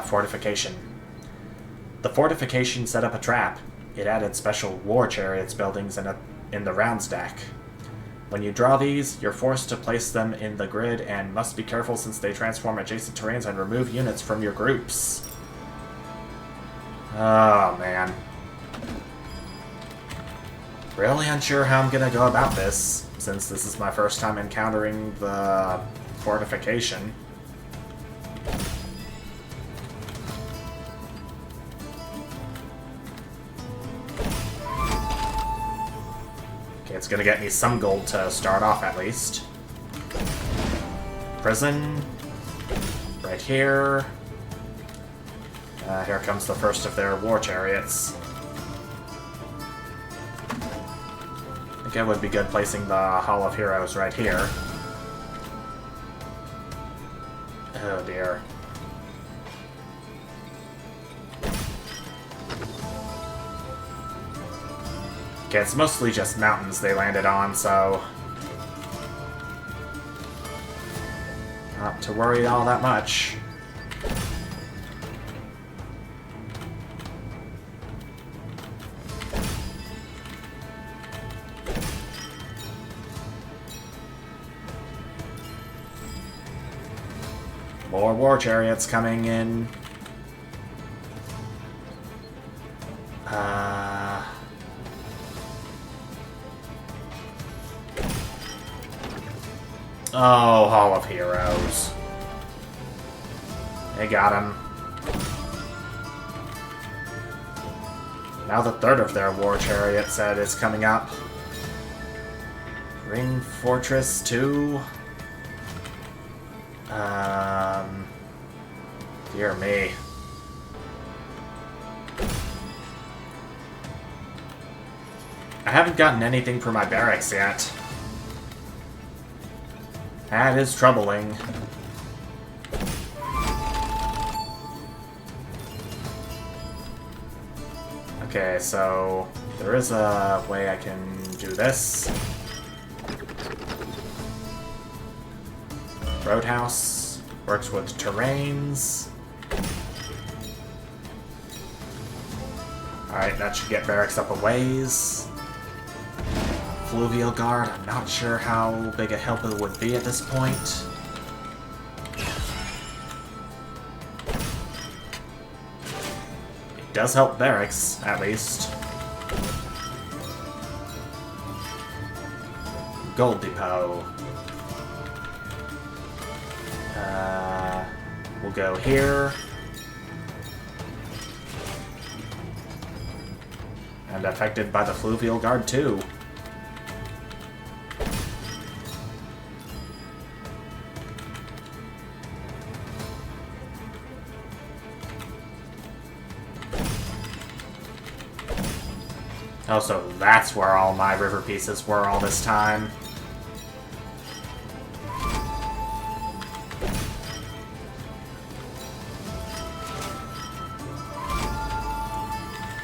Fortification. The fortification set up a trap. It added special war chariots buildings in the rounds deck. When you draw these, you're forced to place them in the grid and must be careful since they transform adjacent terrains and remove units from your groups. Oh, man. Really unsure how I'm gonna go about this, since this is my first time encountering the fortification. It's gonna get me some gold to start off, at least. Prison. Right here. Here comes the first of their war chariots. I think it would be good placing the Hall of Heroes right here. Oh dear. Okay, it's mostly just mountains they landed on, so not to worry all that much. More war chariots coming in. Oh, Hall of Heroes. They got him. Now the third of their war chariot set is coming up. Ring Fortress 2. Dear me. I haven't gotten anything for my barracks yet. That is troubling. Okay, so there is a way I can do this. Roadhouse works with terrains. Alright, that should get barracks up a ways. Fluvial Guard, I'm not sure how big a help it would be at this point. It does help barracks, at least. Gold Depot. We'll go here. And affected by the Fluvial Guard too. Oh, so that's where all my river pieces were all this time.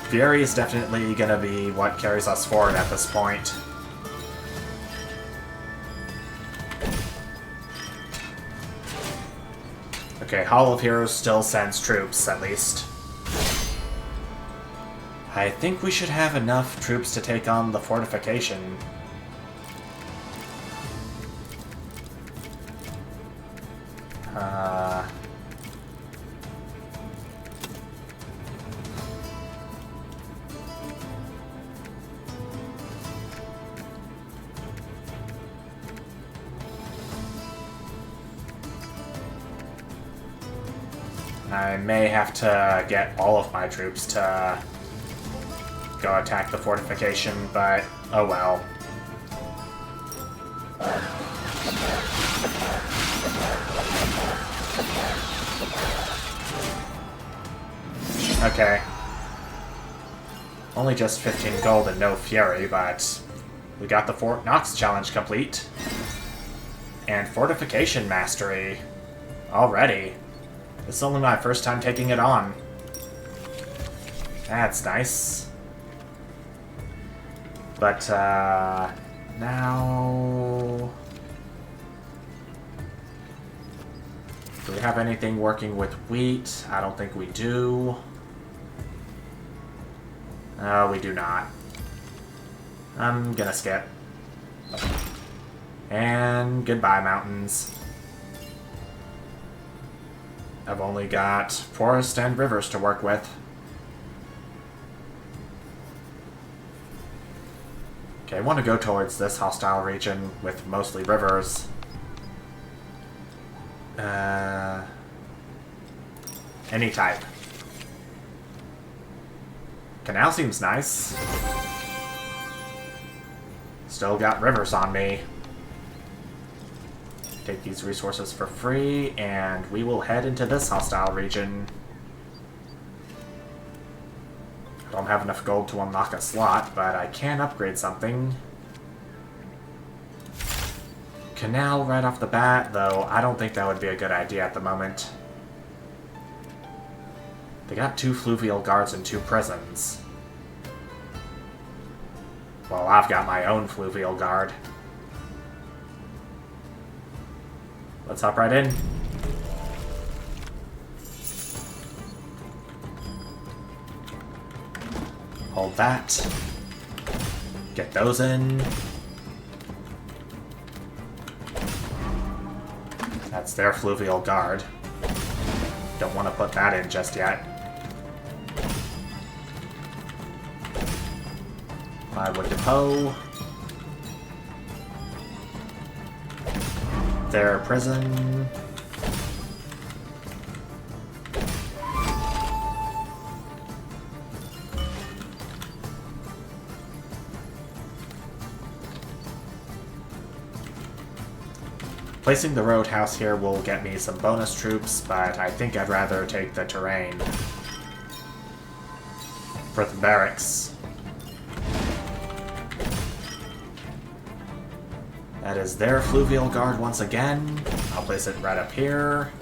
Fury is definitely gonna be what carries us forward at this point. Okay, Hall of Heroes still sends troops, at least. I think we should have enough troops to take on the fortification. I may have to get all of my troops to go attack the fortification, but oh well. Okay. Only just 15 gold and no fury, but we got the Fort Knox challenge complete. And fortification mastery. Already. This is only my first time taking it on. That's nice. But, now... Do we have anything working with wheat? I don't think we do. We do not. I'm gonna skip. And goodbye, mountains. I've only got forest and rivers to work with. Okay, I want to go towards this hostile region with mostly rivers. Any type. Canal seems nice. Still got rivers on me. Take these resources for free, and we will head into this hostile region. I don't have enough gold to unlock a slot, but I can upgrade something. Canal right off the bat, though I don't think that would be a good idea at the moment. They got 2 fluvial guards and 2 prisons. Well, I've got my own fluvial guard. Let's hop right in. Hold that. Get those in. That's their fluvial guard. Don't want to put that in just yet. Firewood Depot. Their prison. Placing the roadhouse here will get me some bonus troops, but I think I'd rather take the terrain for the barracks. That is their fluvial guard once again. I'll place it right up here.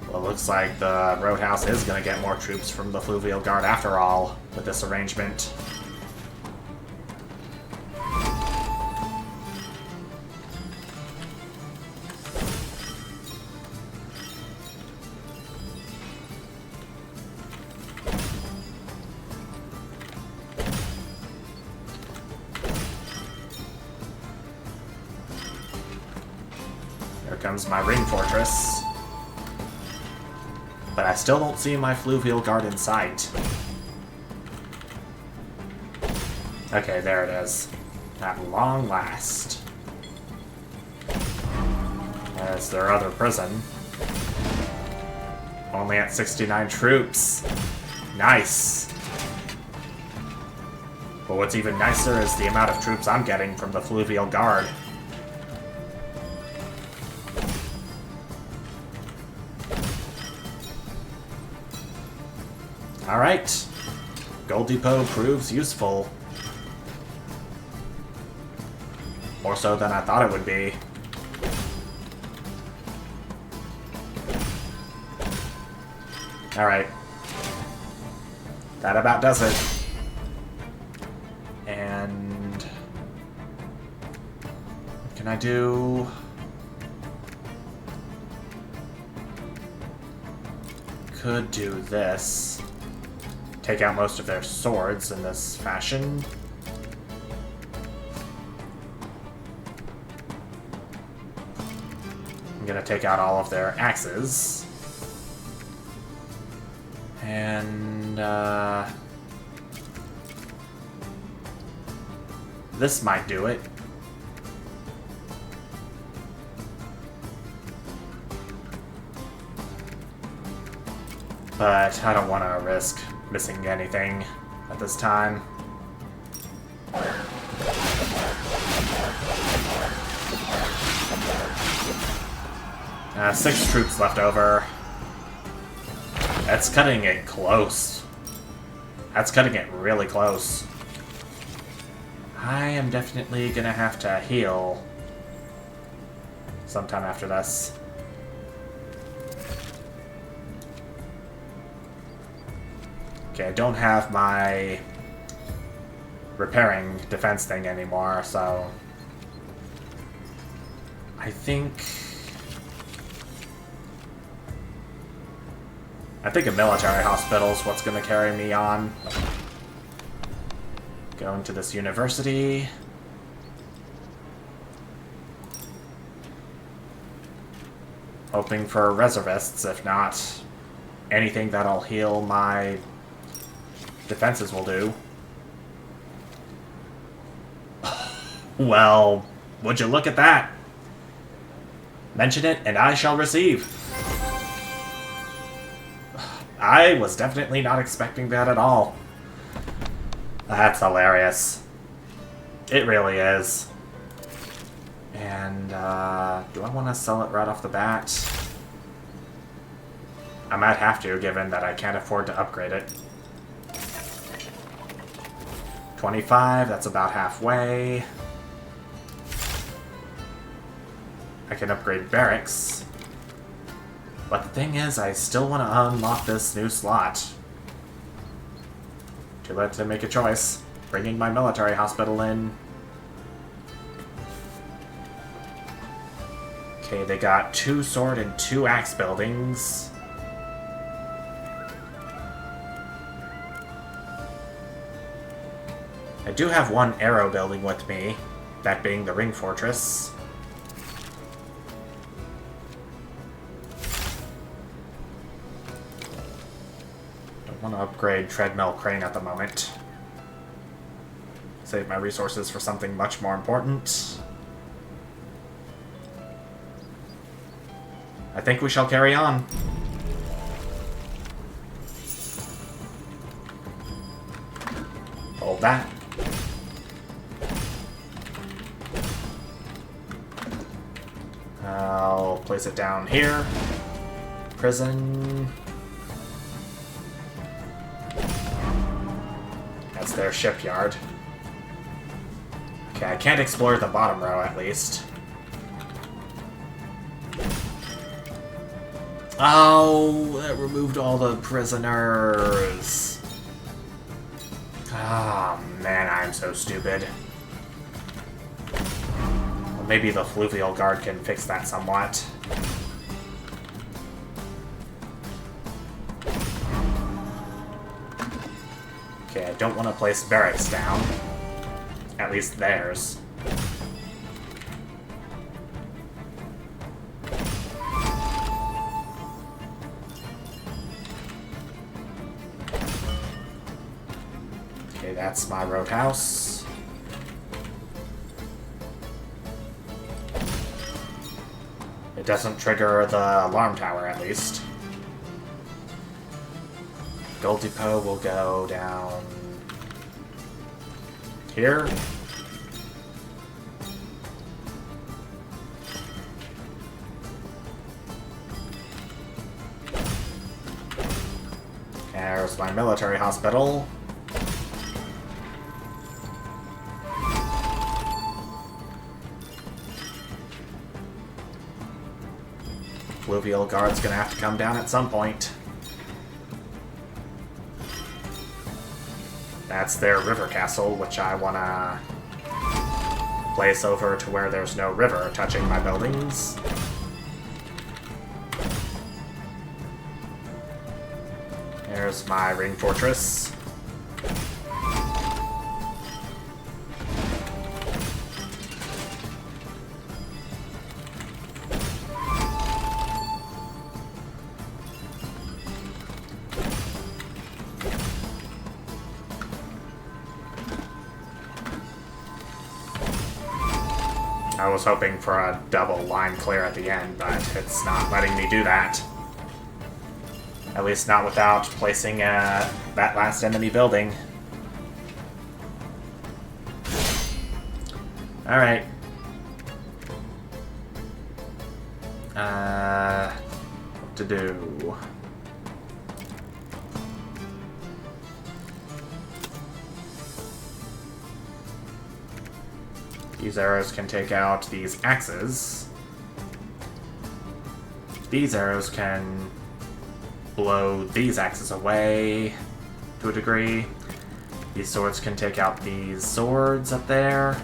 Well, it looks like the roadhouse is going to get more troops from the fluvial guard after all, with this arrangement. Here comes my ring fortress. But I still don't see my fluvial guard in sight. Okay, there it is. At long last. There's their other prison. Only at 69 troops. Nice. But what's even nicer is the amount of troops I'm getting from the fluvial guard. Alright. Gold Depot proves useful. More so than I thought it would be. Alright. That about does it. And... what can I do? Could do this. Take out most of their swords in this fashion. I'm gonna take out all of their axes. And, this might do it. But I don't want to risk missing anything at this time. 6 troops left over. That's cutting it close. That's cutting it really close. I am definitely gonna have to heal sometime after this. Okay, I don't have my repairing defense thing anymore, so I think a military hospital is what's going to carry me on. Going to this university. Hoping for reservists, if not anything that'll heal my defenses will do. Well, would you look at that? Mention it and I shall receive. I was definitely not expecting that at all. That's hilarious. It really is. And, do I want to sell it right off the bat? I might have to, given that I can't afford to upgrade it. 25, that's about halfway. I can upgrade barracks. But the thing is, I still want to unlock this new slot. Too late to make a choice. Bringing my military hospital in. Okay, they got 2 sword and 2 axe buildings. I do have 1 arrow building with me, that being the ring fortress. Don't want to upgrade treadmill crane at the moment. Save my resources for something much more important. I think we shall carry on. Hold that. I'll place it down here. Prison. That's their shipyard. Okay, I can't explore the bottom row at least. Oh, that removed all the prisoners. Ah, oh, man, I'm so stupid. Well, maybe the fluvial guard can fix that somewhat. Okay, I don't want to place barracks down. At least theirs. that's my roadhouse. It doesn't trigger the alarm tower, at least. Gold Depot will go down here. There's my military hospital. Fluvial Guard's gonna have to come down at some point. That's their river castle, which I wanna place over to where there's no river touching my buildings. There's my ring fortress. I was hoping for a double line clear at the end, but it's not letting me do that. At least not without placing that last enemy building. Alright. What to do? These arrows can take out these axes. These arrows can blow these axes away to a degree. These swords can take out these swords up there.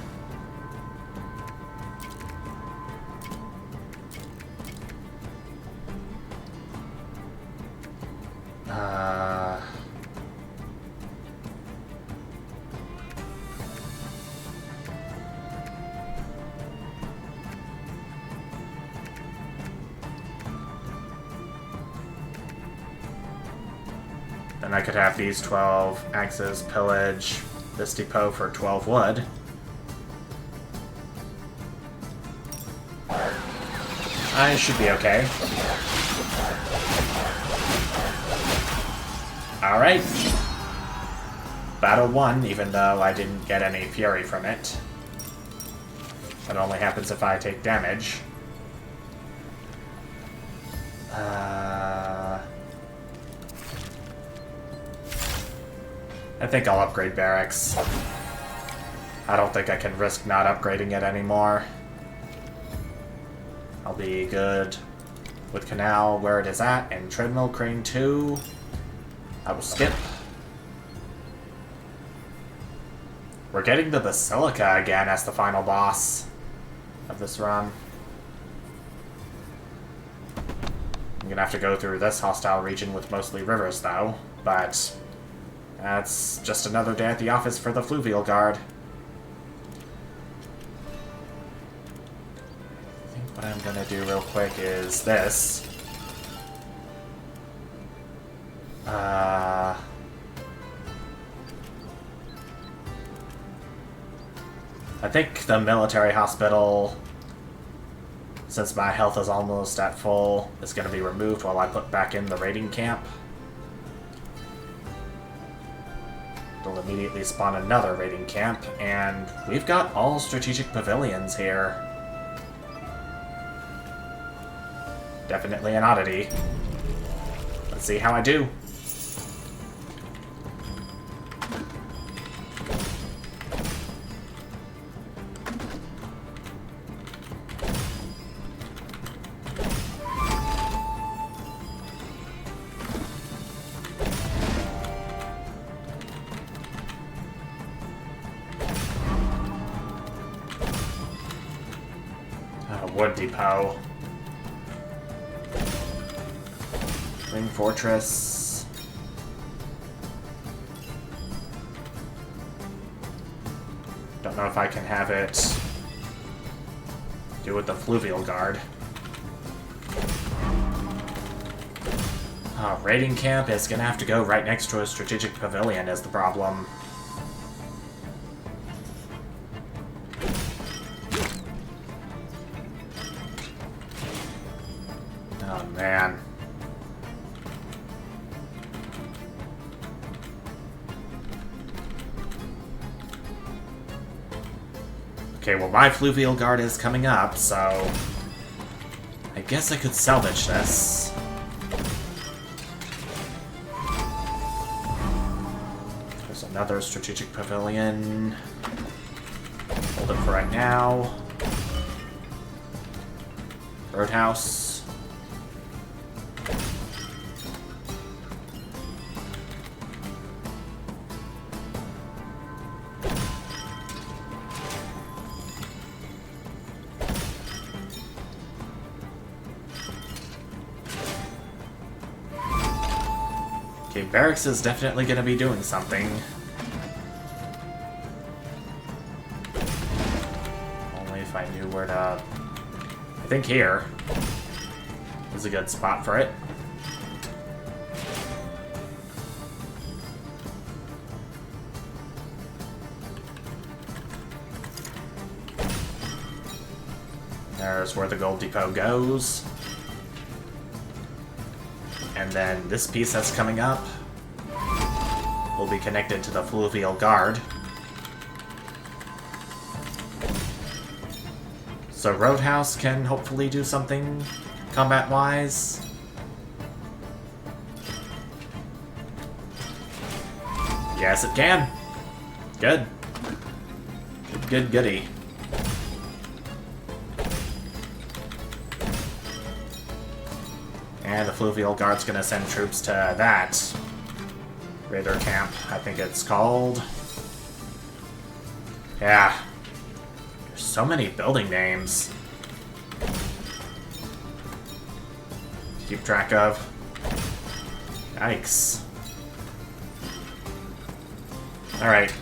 Then I could have these 12 axes pillage this depot for 12 wood. I should be okay. Alright. Battle 1, even though I didn't get any fury from it. That only happens if I take damage. I think I'll upgrade barracks. I don't think I can risk not upgrading it anymore. I'll be good with Canal where it is at, and Treadmill Crane 2. I will skip. We're getting the Basilica again as the final boss of this run. I'm gonna have to go through this hostile region with mostly rivers, though, but that's just another day at the office for the Fluvial Guard. I think what I'm gonna do real quick is this. I think the military hospital, since my health is almost at full, is going to be removed while I put back in the raiding camp. It'll immediately spawn another raiding camp, and we've got all strategic pavilions here. Definitely an oddity. Let's see how I do. Wood Depot. Ring Fortress. Don't know if I can have it do with the Fluvial Guard. Raiding camp is gonna have to go right next to a strategic pavilion is the problem. man. Okay, well, my Fluvial Guard is coming up, so I guess I could salvage this. There's another strategic pavilion. Hold it for right now. Roadhouse. Okay, Barracks is definitely going to be doing something. Only if I knew where to... I think here is a good spot for it. There's where the gold depot goes. And then this piece that's coming up will be connected to the Fluvial Guard. So Roadhouse can hopefully do something combat-wise. Yes, it can. Good. Good, goody. And the Fluvial Guard's gonna send troops to that Raider camp, I think it's called. Yeah. There's so many building names to keep track of. Yikes. Alright.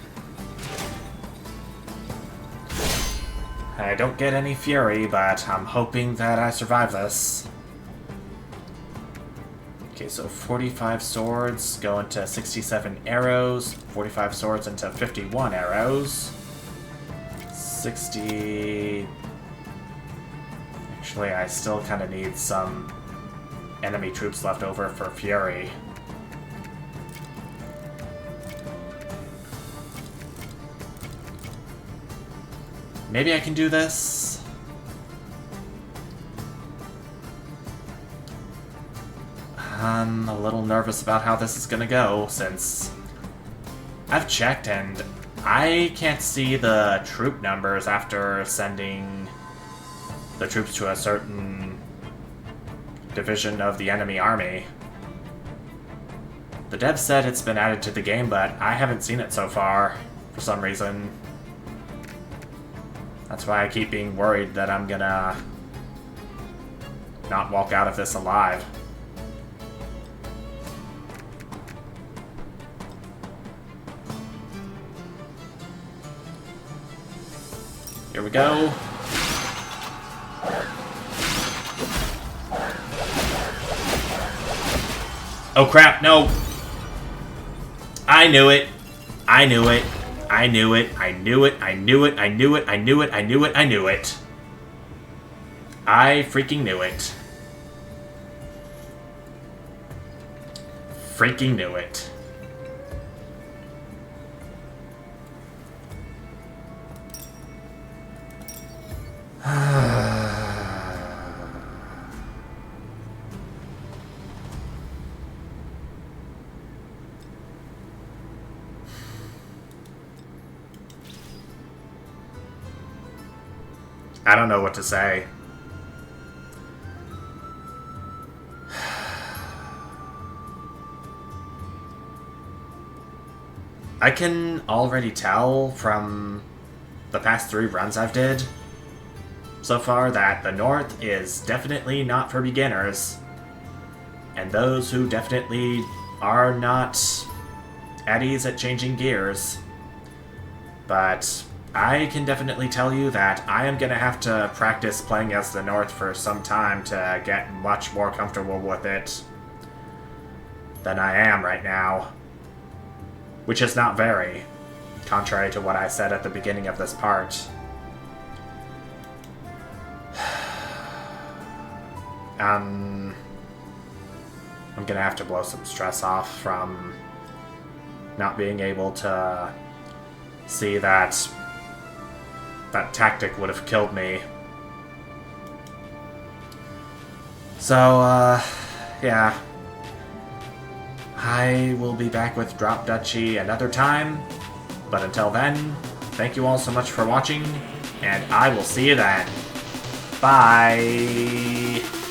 I don't get any fury, but I'm hoping that I survive this. Okay, so 45 swords go into 67 arrows, 45 swords into 51 arrows, 60... Actually, I still kind of need some enemy troops left over for fury. Maybe I can do this? I'm a little nervous about how this is gonna go, since I've checked and I can't see the troop numbers after sending the troops to a certain division of the enemy army. The dev said it's been added to the game, but I haven't seen it so far, for some reason. That's why I keep being worried that I'm gonna not walk out of this alive. Here we go. Oh crap, no! I knew it! I knew it! I knew it! I knew it! I knew it! I knew it! I knew it! I knew it! I knew it! I freaking knew it. Freaking knew it. I don't know what to say. I can already tell from the past 3 runs I've did so far that the North is definitely not for beginners. And those who definitely are not at ease at changing gears. But I can definitely tell you that I am going to have to practice playing as the North for some time to get much more comfortable with it than I am right now. Which is not very, contrary to what I said at the beginning of this part. I'm gonna have to blow some stress off from not being able to see that that tactic would have killed me. So, yeah. I will be back with Drop Duchy another time, but until then, thank you all so much for watching, and I will see you then. Bye!